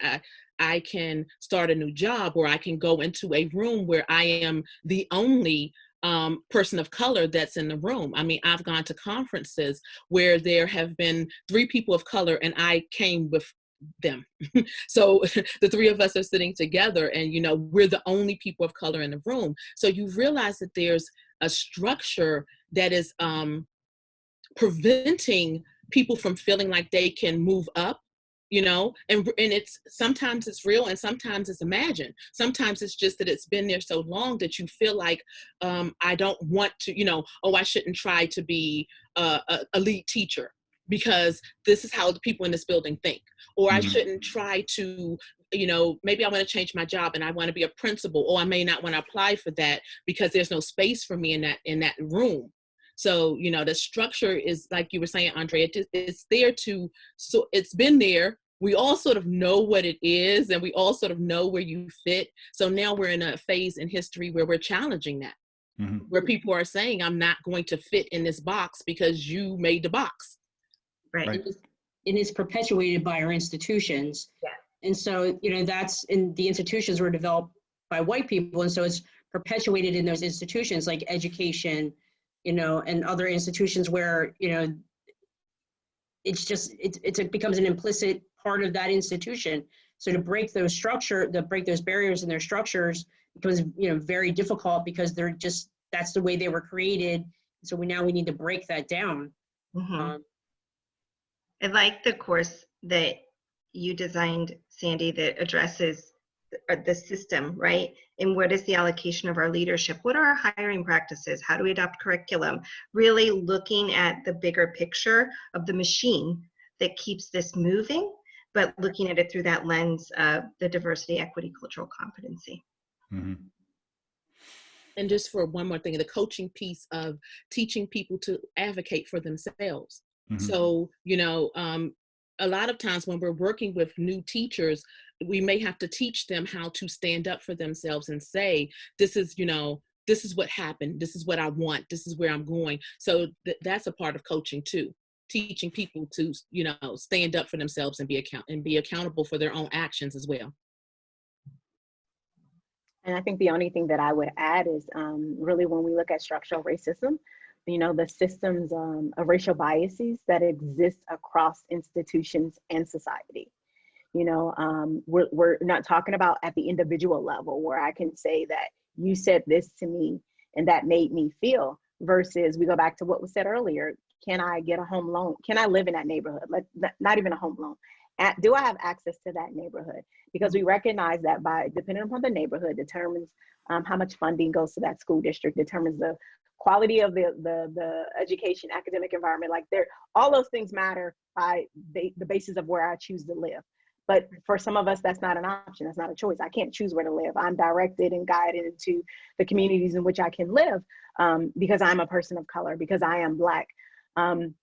I can start a new job, or I can go into a room where I am the only person of color that's in the room. I mean, I've gone to conferences where there have been 3 people of color and I came with them. So the 3 of us are sitting together and, you know, we're the only people of color in the room. So you realize that there's a structure that is preventing people from feeling like they can move up, you know, and it's sometimes it's real and sometimes it's imagined. Sometimes it's just that it's been there so long that you feel like I don't want to, you know, I shouldn't try to be a lead teacher because this is how the people in this building think, or I shouldn't try to, you know, maybe I want to change my job and I want to be a principal, or I may not want to apply for that because there's no space for me in that room. So, you know, the structure is, like you were saying, Andrea, it's there so it's been there. We all sort of know what it is and we all sort of know where you fit. So now we're in a phase in history where we're challenging that, where people are saying, I'm not going to fit in this box because you made the box. Right. It is perpetuated by our institutions. Yeah. And so, you know, the institutions were developed by white people. And so it's perpetuated in those institutions like education, you know, and other institutions where, you know, it becomes an implicit part of that institution. So to break those barriers in their structures becomes, you know, very difficult because that's the way they were created. So we need to break that down. I like the course that you designed, Sandy, that addresses the system, right? And what is the allocation of our leadership? What are our hiring practices? How do we adopt curriculum? Really looking at the bigger picture of the machine that keeps this moving, but looking at it through that lens of the diversity, equity, cultural competency. And just for one more thing, the coaching piece of teaching people to advocate for themselves. So, you know, a lot of times when we're working with new teachers, we may have to teach them how to stand up for themselves and say, this is, you know, this is what happened. This is what I want. This is where I'm going. So that's a part of coaching too. Teaching people to, you know, stand up for themselves and be accountable for their own actions as well. And I think the only thing that I would add is really when we look at structural racism, you know, the systems of racial biases that exist across institutions and society. We're not talking about at the individual level where I can say that you said this to me and that made me feel, versus we go back to what was said earlier. Can I get a home loan? Can I live in that neighborhood? Not even a home loan. Do I have access to that neighborhood? Because we recognize that by depending upon the neighborhood determines how much funding goes to that school district, determines the quality of the education, academic environment. Like all those things matter by the basis of where I choose to live. But for some of us, that's not an option. That's not a choice. I can't choose where to live. I'm directed and guided into the communities in which I can live because I'm a person of color, because I am Black. And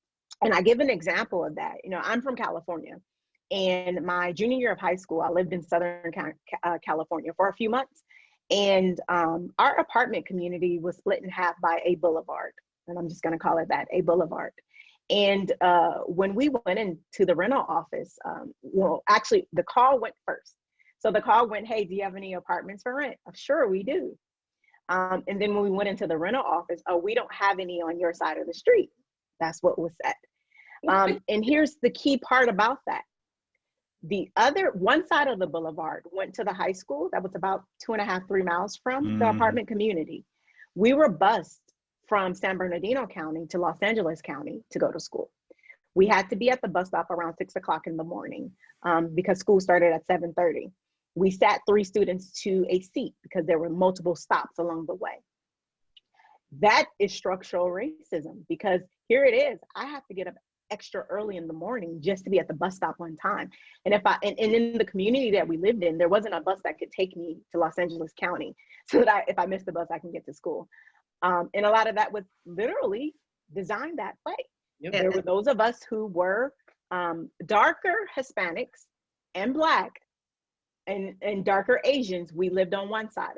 I give an example of that. I'm from California. And my junior year of high school, I lived in Southern California for a few months. And our apartment community was split in half by a boulevard. And I'm just going to call it that, a boulevard. And when we went into the rental office, actually the call went first. So the call went, hey, do you have any apartments for rent? Sure, we do. And then when we went into the rental office, oh, we don't have any on your side of the street. That's what was said. And here's the key part about that. The other one side of the boulevard went to the high school that was about 2.5, 3 miles from the apartment community. We were bused from San Bernardino County to Los Angeles County to go to school. We had to be at the bus stop around 6 o'clock in the morning because school started at 7:30. We sat 3 students to a seat because there were multiple stops along the way. That is structural racism, because here it is. I have to get up extra early in the morning just to be at the bus stop on time. And and in the community that we lived in, there wasn't a bus that could take me to Los Angeles County so that if I missed the bus, I can get to school. And a lot of that was literally designed that way. Yep. There were those of us who were darker Hispanics and Black and darker Asians. We lived on one side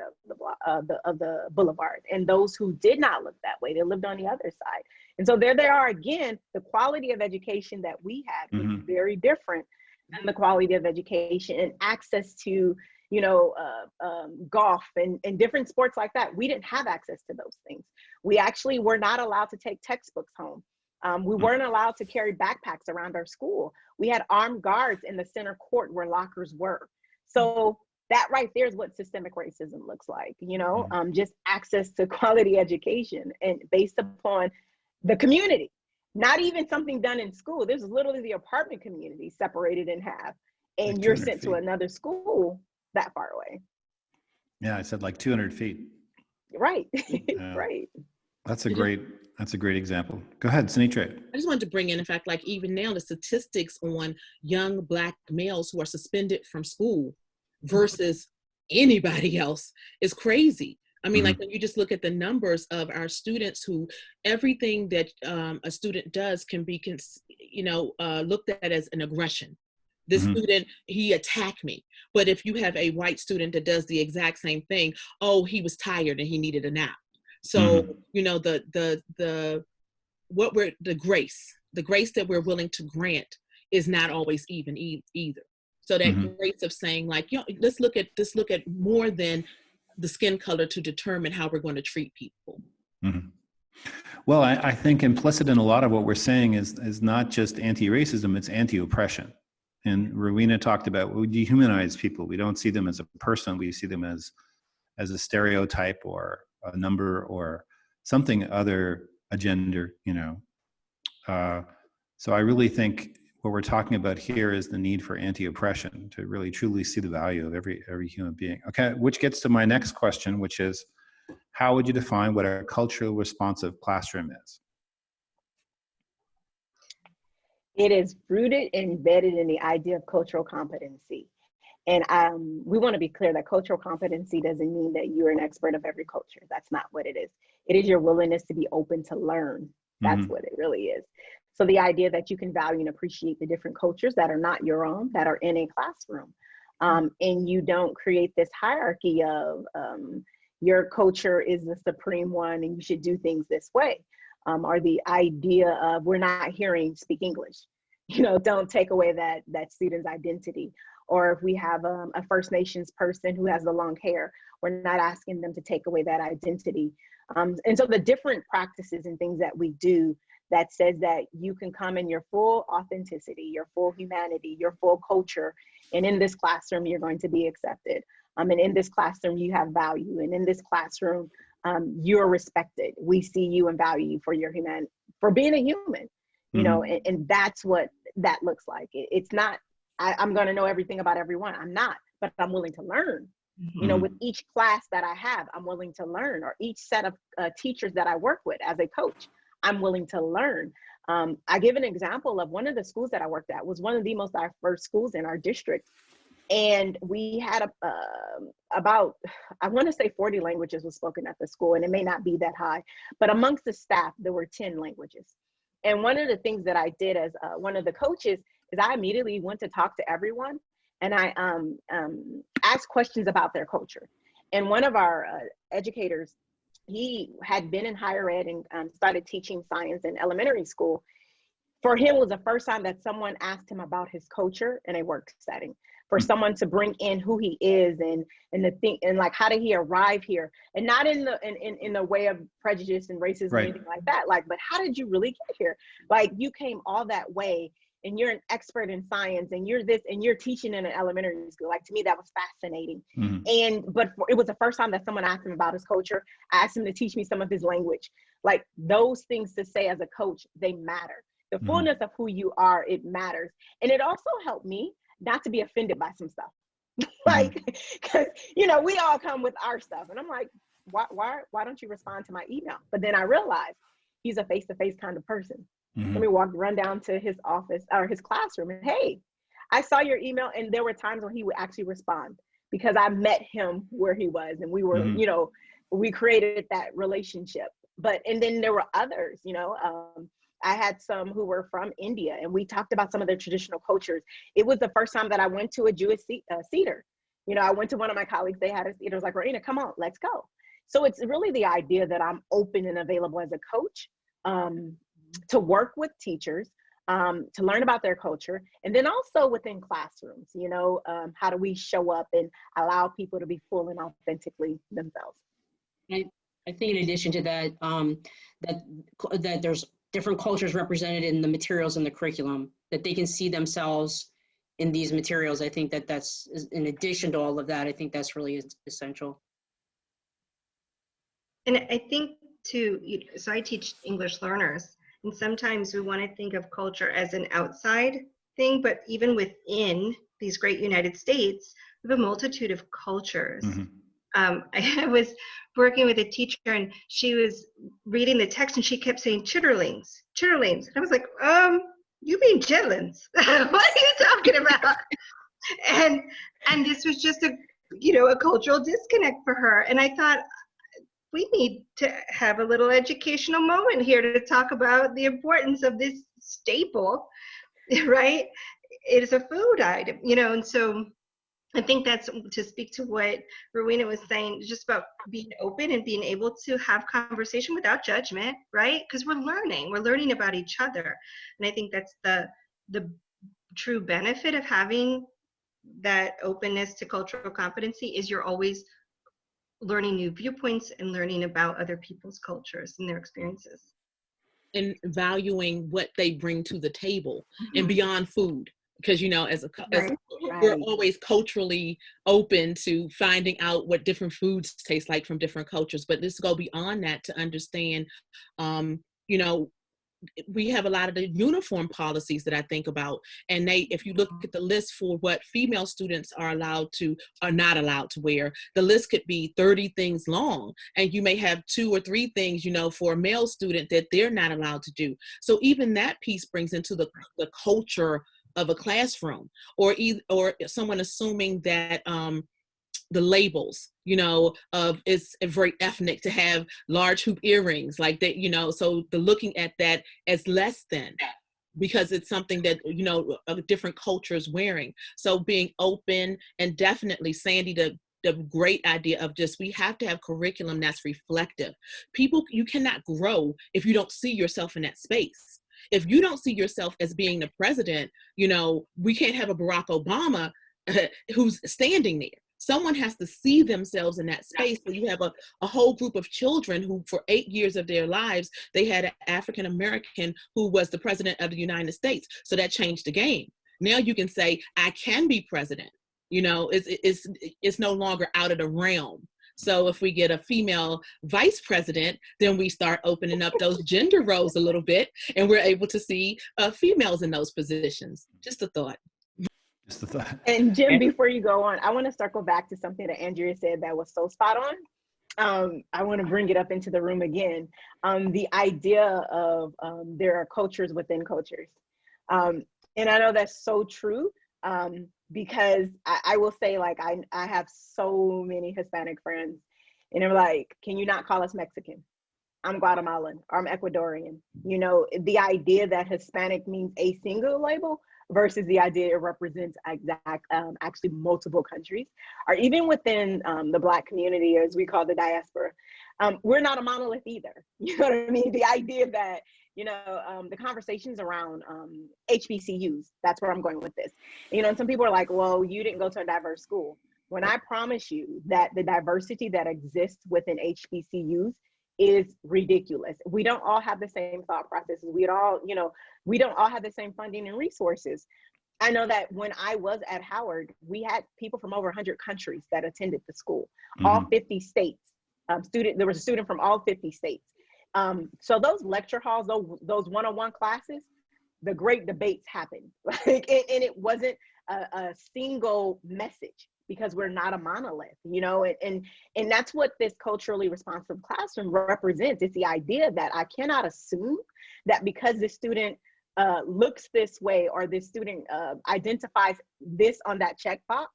of the boulevard, and those who did not look that way, they lived on the other side. And so there they are again. The quality of education that we had was very different than the quality of education and access to golf and different sports like that. We didn't have access to those things. We actually were not allowed to take textbooks home. We weren't allowed to carry backpacks around our school. We had armed guards in the center court where lockers were. So that right there is what systemic racism looks like, just access to quality education and based upon the community, not even something done in school. This is literally the apartment community separated in half, and like you're sent to another school that far away. Yeah, I said like 200 feet. Right, right. That's a great example. Go ahead, Sinitra. I just wanted to bring in fact, like even now, the statistics on young Black males who are suspended from school versus anybody else is crazy. I mean, like when you just look at the numbers of our students who everything that a student does can be, looked at as an aggression. This student, he attacked me. But if you have a white student that does the exact same thing, oh, he was tired and he needed a nap. So, the grace that we're willing to grant is not always even either. So that grace of saying like, let's look at more than the skin color to determine how we're going to treat people. Well, I think implicit in a lot of what we're saying is not just anti-racism, it's anti-oppression. And Rowena talked about, we dehumanize people. We don't see them as a person. We see them as a stereotype or a number or something other, a gender, So I really think what we're talking about here is the need for anti-oppression, to really truly see the value of every human being. Okay, which gets to my next question, which is, how would you define what a culturally responsive classroom is? It is rooted and embedded in the idea of cultural competency. And we want to be clear that cultural competency doesn't mean that you're an expert of every culture. That's not what it is. It is your willingness to be open to learn. That's what it really is. So the idea that you can value and appreciate the different cultures that are not your own, that are in a classroom. And you don't create this hierarchy of your culture is the supreme one and you should do things this way. Or the idea of we're not hearing speak English. Don't take away that student's identity. Or if we have a First Nations person who has the long hair, we're not asking them to take away that identity. And so the different practices and things that we do that says that you can come in your full authenticity, your full humanity, your full culture, And in this classroom, you're going to be accepted. And in this classroom, you have value. And in this classroom, you're respected. We see you and value you for your for being a human, you know, and that's what that looks like. It's not, I'm going to know everything about everyone. I'm not, but I'm willing to learn. You know, with each class that I have, I'm willing to learn, or each set of teachers that I work with as a coach, I'm willing to learn. I give an example of one of the schools that I worked at was one of the most diverse schools in our district. And we had about, I want to say 40 languages was spoken at the school, and it may not be that high, but amongst the staff, there were 10 languages. And one of the things that I did as one of the coaches is I immediately went to talk to everyone, and I asked questions about their culture. And one of our educators, he had been in higher ed and started teaching science in elementary school. For him, it was the first time that someone asked him about his culture in a work setting. For someone to bring in who he is and the thing, and like, how did he arrive here? And not in the way of prejudice and racism or anything like that. Like, but how did you really get here? Like, you came all that way, and you're an expert in science, and you're this, and you're teaching in an elementary school. Like, to me, that was fascinating. But it was the first time that someone asked him about his culture. I asked him to teach me some of his language. Like, those things to say as a coach, they matter. The fullness of who you are, it matters. And it also helped me not to be offended by some stuff. Like, because, you know, we all come with our stuff. And I'm like, why don't you respond to my email? But then I realized he's a face-to-face kind of person. Let me run down to his office or his classroom, and hey, I saw your email. And there were times when he would actually respond because I met him where he was, and we were, you know, we created that relationship. And then there were others, you know, I had some who were from India, and we talked about some of their traditional cultures. It was the first time that I went to a Jewish Seder. You know, I went to one of my colleagues, they had a Seder. I was like, Rowena, come on, let's go. So it's really the idea that I'm open and available as a coach to work with teachers, to learn about their culture. And then also within classrooms, you know, how do we show up and allow people to be full and authentically themselves? I think in addition to that, that there's different cultures represented in the materials in the curriculum, that they can see themselves in these materials. I think that's, in addition to all of that, I think that's really essential. And I think too, so I teach English learners, and sometimes we want to think of culture as an outside thing, but even within these great United States, we have a multitude of cultures. I was working with a teacher, and she was reading the text, and she kept saying chitterlings. And I was like, you mean chitlins? What are you talking about? And this was just a cultural disconnect for her. And I thought, we need to have a little educational moment here to talk about the importance of this staple, right? It is a food item, you know, and so I think that's, to speak to what Rowena was saying, just about being open and being able to have conversation without judgment, right? Because we're learning about each other. And I think that's the true benefit of having that openness to cultural competency, is you're always learning new viewpoints and learning about other people's cultures and their experiences. And valuing what they bring to the table and beyond food. Because, you know, we're always culturally open to finding out what different foods taste like from different cultures. But let's go beyond that to understand, you know, we have a lot of the uniform policies that I think about. And if you look at the list for what female students are not allowed to wear, the list could be 30 things long. And you may have 2 or 3 things, you know, for a male student that they're not allowed to do. So even that piece brings into the culture of a classroom, or someone assuming that the labels, you know, of it's very ethnic to have large hoop earrings like that, you know, so the looking at that as less than, because it's something that, you know, a different culture is wearing. So being open, and definitely, Sandy, the great idea of just, we have to have curriculum that's reflective. You cannot grow if you don't see yourself in that space. If you don't see yourself as being the president, you know, we can't have a Barack Obama who's standing there. Someone has to see themselves in that space. So you have a whole group of children who, for 8 years of their lives, they had an African American who was the president of the United States. So that changed the game. Now you can say, I can be president. You know, it's no longer out of the realm. So if we get a female vice president, then we start opening up those gender roles a little bit, and we're able to see females in those positions. Just a thought. Just a thought. And Jim, before you go on, I want to circle back to something that Andrea said that was so spot on. I want to bring it up into the room again. The idea of there are cultures within cultures. And I know that's so true. Because I will say, like, I have so many Hispanic friends, and they're like, can you not call us Mexican? I'm Guatemalan, or I'm Ecuadorian. You know, the idea that Hispanic means a single label versus the idea it represents actually multiple countries, or even within the Black community, as we call the diaspora, we're not a monolith either. You know what I mean? The idea that, you know, the conversations around HBCUs, that's where I'm going with this. You know, and some people are like, well, you didn't go to a diverse school. When I promise you that the diversity that exists within HBCUs is ridiculous. We don't all have the same thought processes. We don't all have the same funding and resources. I know that when I was at Howard, we had people from over 100 countries that attended the school, all 50 states. There was a student from all 50 states. So those lecture halls, those one-on-one classes, the great debates happened. Like, and it wasn't a single message, because we're not a monolith, you know, and that's what this culturally responsive classroom represents. It's the idea that I cannot assume that because the student looks this way, or this student identifies this on that checkbox,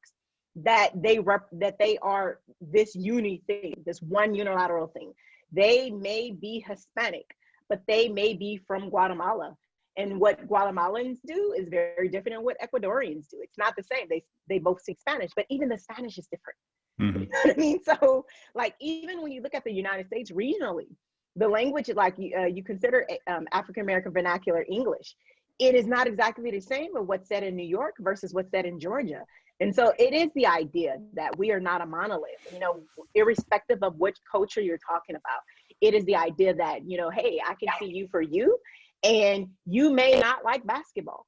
that they are this uni thing, this one unilateral thing. They may be Hispanic, but they may be from Guatemala. And what Guatemalans do is very different than what Ecuadorians do. It's not the same. They both speak Spanish, but even the Spanish is different. Mm-hmm. You know what I mean? So, like, even when you look at the United States regionally, the language, like you consider African-American vernacular English, it is not exactly the same of what's said in New York versus what's said in Georgia. And so it is the idea that we are not a monolith, you know, irrespective of which culture you're talking about. It is the idea that, you know, hey, I can see you for you, and you may not like basketball.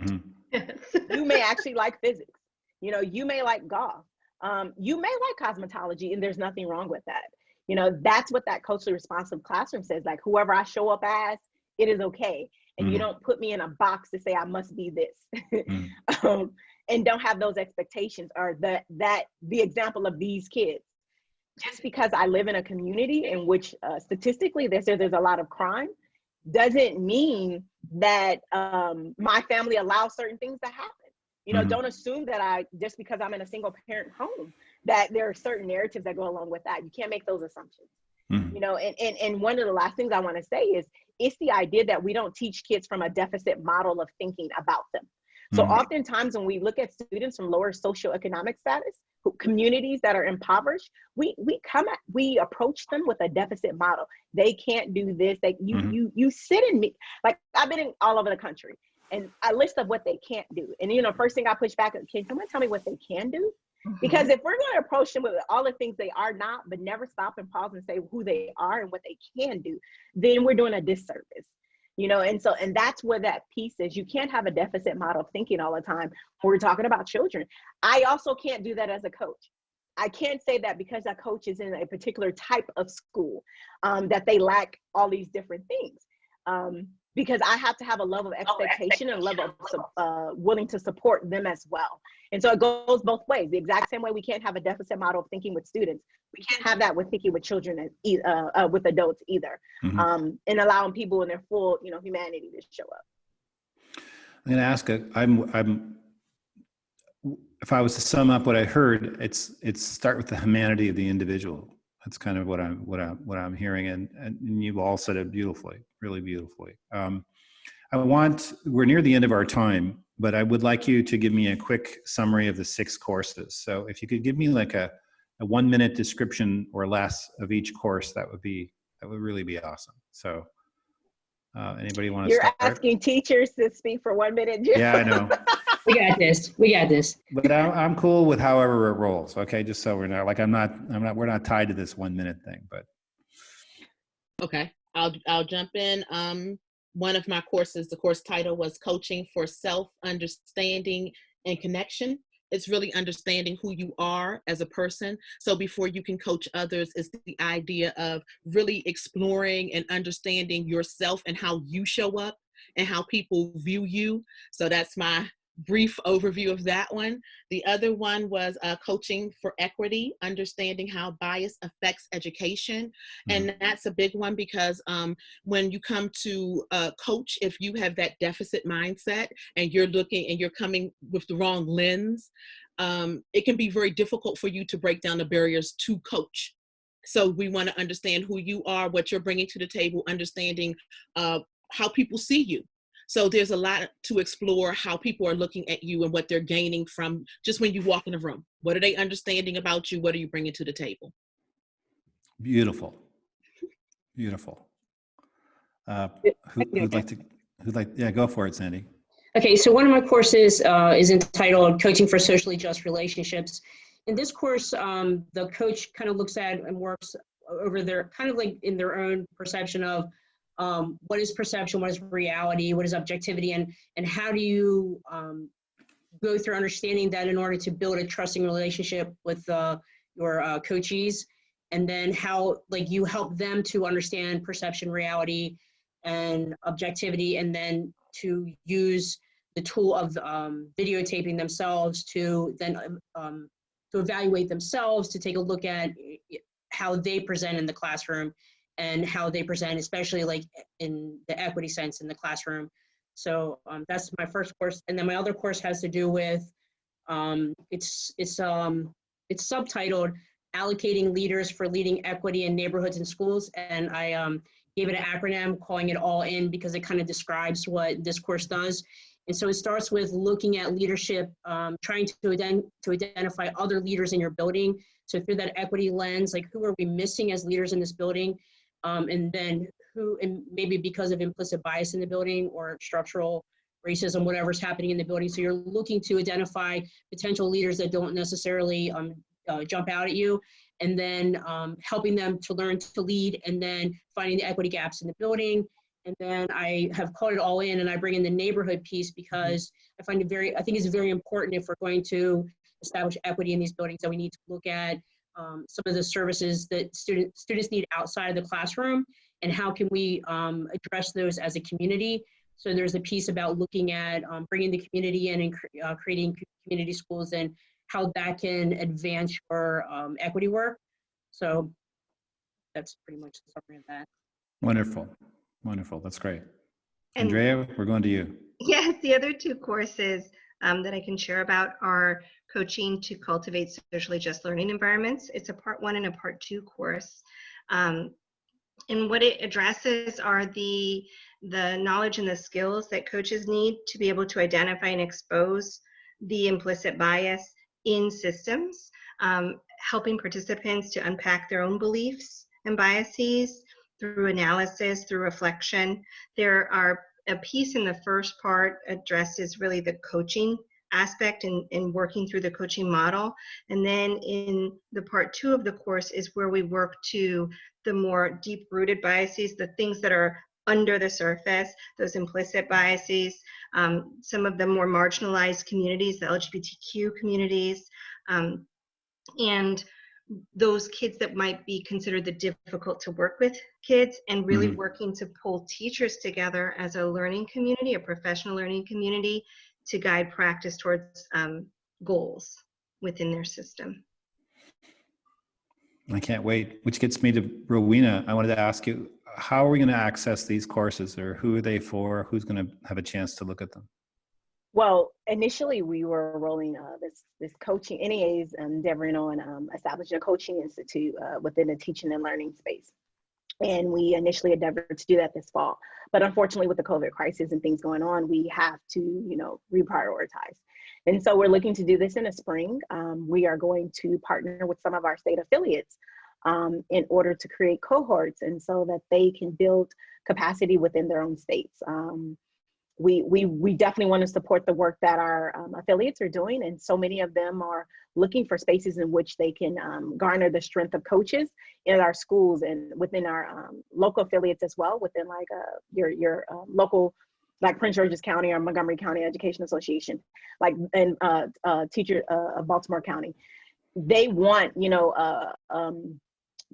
Mm-hmm. You may actually like physics. You know, you may like golf. You may like cosmetology, and there's nothing wrong with that. You know, that's what that culturally responsive classroom says. Like, whoever I show up as, it is okay. And you don't put me in a box to say I must be this. And don't have those expectations, or the example of these kids. Just because I live in a community in which statistically there's a lot of crime, doesn't mean that my family allows certain things to happen. You know, don't assume that just because I'm in a single parent home, that there are certain narratives that go along with that. You can't make those assumptions. You know, and one of the last things I want to say is, it's the idea that we don't teach kids from a deficit model of thinking about them. So oftentimes when we look at students from lower socioeconomic status, communities that are impoverished, we approach them with a deficit model. They can't do this. You sit in me, like, I've been in all over the country, and a list of what they can't do. And, you know, first thing I push back, can someone tell me what they can do? Because if we're going to approach them with all the things they are not, but never stop and pause and say who they are and what they can do, then we're doing a disservice. You know, and that's where that piece is. You can't have a deficit model of thinking all the time when we're talking about children. I also can't do that as a coach. I can't say that because a coach is in a particular type of school, that they lack all these different things. Because I have to have a level of expectation and a level of willing to support them as well. And so it goes both ways. The exact same way we can't have a deficit model of thinking with students, we can't have that with thinking with children, with adults either, and allowing people in their full, you know, humanity to show up. I'm going to ask, if I was to sum up what I heard, it's start with the humanity of the individual. That's kind of what I'm hearing, and you've all said it beautifully, really beautifully. We're near the end of our time, but I would like you to give me a quick summary of the 6 courses. So if you could give me like a 1-minute description or less of each course, that would really be awesome. So anybody want to start? You're asking teachers to speak for 1 minute, Jim? Yeah, I know. We got this. But I'm cool with however it rolls. Okay, just so we're not like we're not tied to this 1 minute thing. But okay, I'll jump in. one of my courses, the course title was Coaching for Self-Understanding and Connection. It's really understanding who you are as a person. So before you can coach others, it's the idea of really exploring and understanding yourself and how you show up and how people view you. So that's my brief overview of that one. The other one was Coaching for Equity, Understanding How Bias Affects Education. And that's a big one because when you come to coach, if you have that deficit mindset and you're looking and you're coming with the wrong lens, it can be very difficult for you to break down the barriers to coach. So we want to understand who you are, what you're bringing to the table, understanding how people see you. So there's a lot to explore, how people are looking at you and what they're gaining from just when you walk in a room. What are they understanding about you? What are you bringing to the table? Beautiful. Beautiful. Yeah, go for it, Sandy. Okay, so one of my courses is entitled Coaching for Socially Just Relationships. In this course, the coach kind of looks at and works over their kind of like in their own perception of what is perception, what is reality, what is objectivity, and how do you go through understanding that in order to build a trusting relationship with your coachees, and then how like you help them to understand perception, reality, and objectivity, and then to use the tool of videotaping themselves to then to evaluate themselves, to take a look at how they present in the classroom and how they present, especially like in the equity sense in the classroom. So that's my first course. And then my other course has to do with, it's subtitled Allocating Leaders for Leading Equity in Neighborhoods and Schools. And I gave it an acronym, calling it all in, because it kind of describes what this course does. And so it starts with looking at leadership, trying to identify other leaders in your building. So through that equity lens, like who are we missing as leaders in this building? And then who, and maybe because of implicit bias in the building or structural racism, whatever's happening in the building. So you're looking to identify potential leaders that don't necessarily jump out at you, and then helping them to learn to lead, and then finding the equity gaps in the building. And then I have called it all in, and I bring in the neighborhood piece because I think it's very important if we're going to establish equity in these buildings that we need to look at some of the services that students need outside of the classroom, and how can we address those as a community. So there's a piece about looking at bringing the community in and creating community schools and how that can advance your equity work. So that's pretty much the summary of that. Wonderful. Wonderful. That's great. Andrea, we're going to you. Yes, the other two courses that I can share about are Coaching to Cultivate Socially Just Learning Environments. It's a part 1 and a part 2 course. And what it addresses are the knowledge and the skills that coaches need to be able to identify and expose the implicit bias in systems, helping participants to unpack their own beliefs and biases through analysis, through reflection. There are a piece in the first part addresses really the coaching aspect and working through the coaching model. And then in the part 2 of the course is where we work to the more deep-rooted biases, the things that are under the surface, those implicit biases, some of the more marginalized communities, the LGBTQ communities, and those kids that might be considered the difficult to work with kids, and really working to pull teachers together as a learning community, a professional learning community, to guide practice towards goals within their system. I can't wait, which gets me to Rowena. I wanted to ask you, how are we going to access these courses, or who are they for? Who's going to have a chance to look at them? Well, initially we were rolling this coaching, NEA's endeavoring on establishing a coaching institute within the teaching and learning space. And we initially endeavored to do that this fall. But unfortunately, with the COVID crisis and things going on, we have to, reprioritize. And so we're looking to do this in the spring. We are going to partner with some of our state affiliates in order to create cohorts, and so that they can build capacity within their own states. we definitely want to support the work that our affiliates are doing, and so many of them are looking for spaces in which they can garner the strength of coaches in our schools and within our local affiliates as well, within like your local, like Prince George's County or Montgomery County Education Association, like, and teacher of Baltimore County. They want, you know,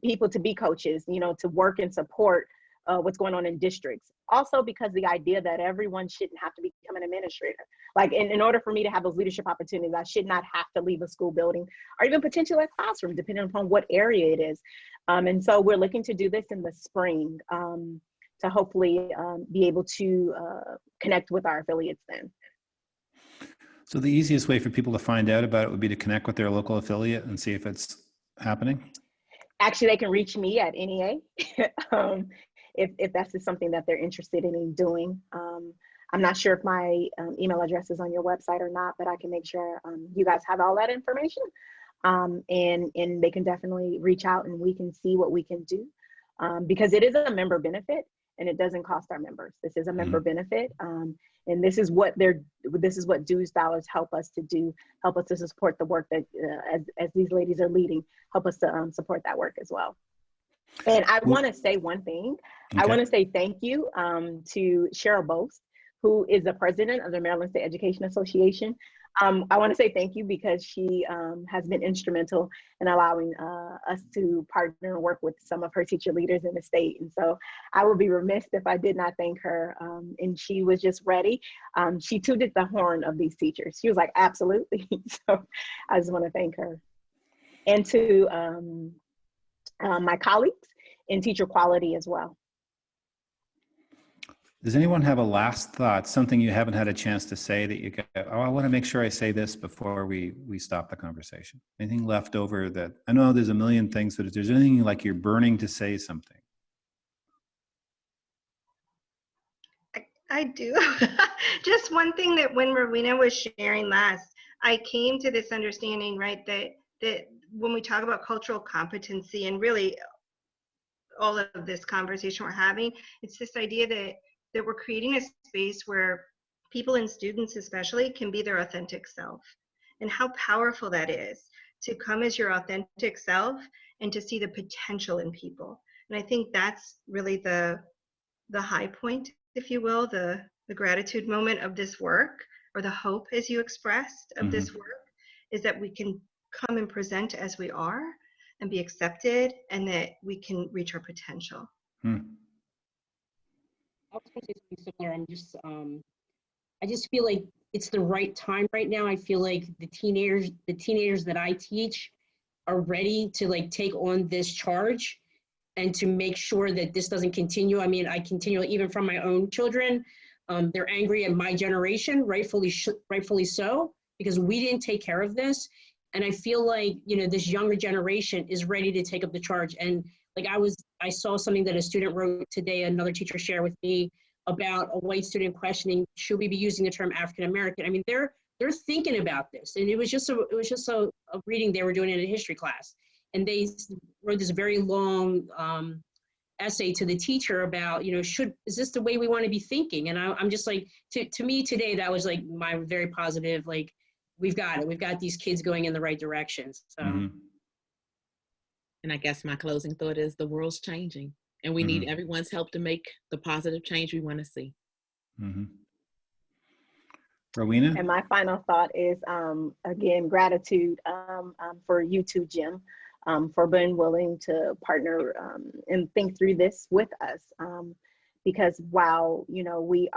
people to be coaches, you know, to work and support what's going on in districts. Also, because the idea that everyone shouldn't have to become an administrator. Like, in order for me to have those leadership opportunities, I should not have to leave a school building or even potentially a classroom, depending upon what area it is. And so we're looking to do this in the spring to hopefully be able to connect with our affiliates then. So the easiest way for people to find out about it would be to connect with their local affiliate and see if it's happening? Actually, they can reach me at NEA if that's just something that they're interested in doing. I'm not sure if my email address is on your website or not, but I can make sure you guys have all that information. And they can definitely reach out and we can see what we can do, because it is a member benefit and it doesn't cost our members. This is a member benefit. And this is what dues dollars help us to do, help us to support the work that as these ladies are leading, help us to support that work as well. And I want to say one thing. Okay. I want to say thank you to Cheryl Boast, who is the president of the Maryland State Education Association. I want to say thank you because she has been instrumental in allowing us to partner and work with some of her teacher leaders in the state. And so I would be remiss if I did not thank her. And she was just ready. She tooted the horn of these teachers. She was like, absolutely. So I just want to thank her. And to my colleagues in teacher quality as well. Does anyone have a last thought, something you haven't had a chance to say that you go, oh, I want to make sure I say this before we stop the conversation? Anything left over that, I know there's a million things, but if there's anything like you're burning to say something. I do. Just one thing that when Rowena was sharing last, I came to this understanding, right, that when we talk about cultural competency and really all of this conversation we're having, it's this idea that we're creating a space where people and students especially can be their authentic self, and how powerful that is to come as your authentic self and to see the potential in people. And I think that's really the high point, if you will, the gratitude moment of this work, or the hope, as you expressed, of this work, is that we can come and present as we are and be accepted, and that we can reach our potential. I was going to say something similar. I just feel like it's the right time right now. I feel like the teenagers that I teach are ready to like take on this charge and to make sure that this doesn't continue. I mean, I continually, even from my own children, they're angry at my generation, rightfully so, because we didn't take care of this. And I feel like, you know, this younger generation is ready to take up the charge. And like I saw something that a student wrote today, another teacher shared with me about a white student questioning, should we be using the term African American? I mean, they're thinking about this. And it was just a reading they were doing in a history class. And they wrote this very long essay to the teacher about, you know, is this the way we want to be thinking? And I'm just like, to me today, that was like my very positive, like, we've got it. We've got these kids going in the right directions. So. And I guess my closing thought is the world's changing and we need everyone's help to make the positive change we want to see. Rowena? And my final thought is, again, gratitude for you too, Jim, for being willing to partner and think through this with us. Because while, you know, we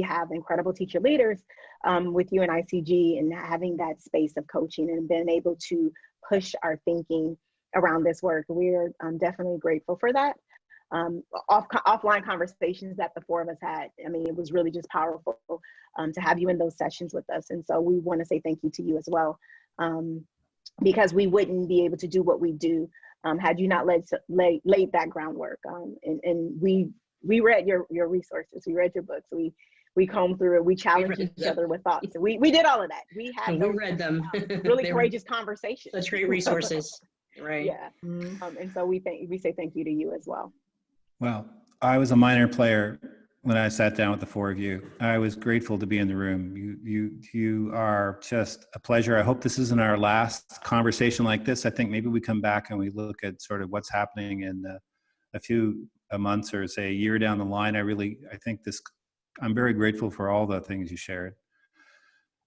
have incredible teacher leaders with you and ICG, and having that space of coaching and being able to push our thinking around this work, we're definitely grateful for that. Offline conversations that the four of us had, I mean, it was really just powerful to have you in those sessions with us. And so we want to say thank you to you as well, because we wouldn't be able to do what we do had you not laid that groundwork. And we read your resources, we read your books, we combed through it, we challenged each other with thoughts. We did all of that. We had read them. Really courageous conversations. Such great resources. Right. Yeah. And so we say thank you to you as well. Well, I was a minor player when I sat down with the four of you. I was grateful to be in the room. You are just a pleasure. I hope this isn't our last conversation like this. I think maybe we come back and we look at sort of what's happening in a few months or say a year down the line. I'm very grateful for all the things you shared.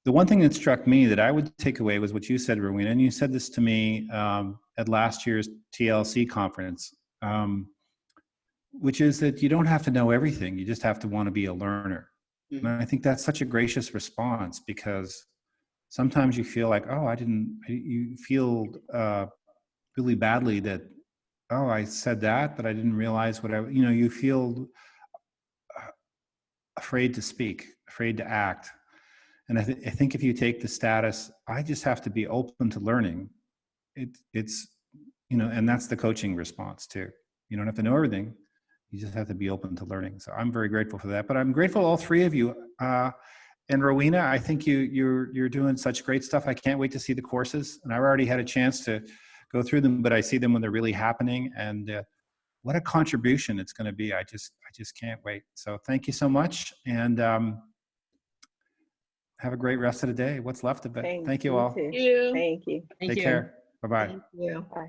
The one thing that struck me that I would take away was what you said, Rowena, and you said this to me at last year's TLC conference. Which is that you don't have to know everything. You just have to want to be a learner. Mm-hmm. And I think that's such a gracious response, because sometimes you feel like, you feel really badly that, I said that, but I didn't realize you feel afraid to speak, afraid to act. And I think if you take the status, I just have to be open to learning, it's, and that's the coaching response too. You don't have to know everything. You just have to be open to learning. So I'm very grateful for that. But I'm grateful all three of you. And Rowena, I think you're doing such great stuff. I can't wait to see the courses. And I've already had a chance to go through them, but I see them when they're really happening. And what a contribution it's going to be. I just can't wait. So thank you so much. And have a great rest of the day. What's left of it. Thank you all. Thank you. Take care. Bye-bye. Thank you. Bye.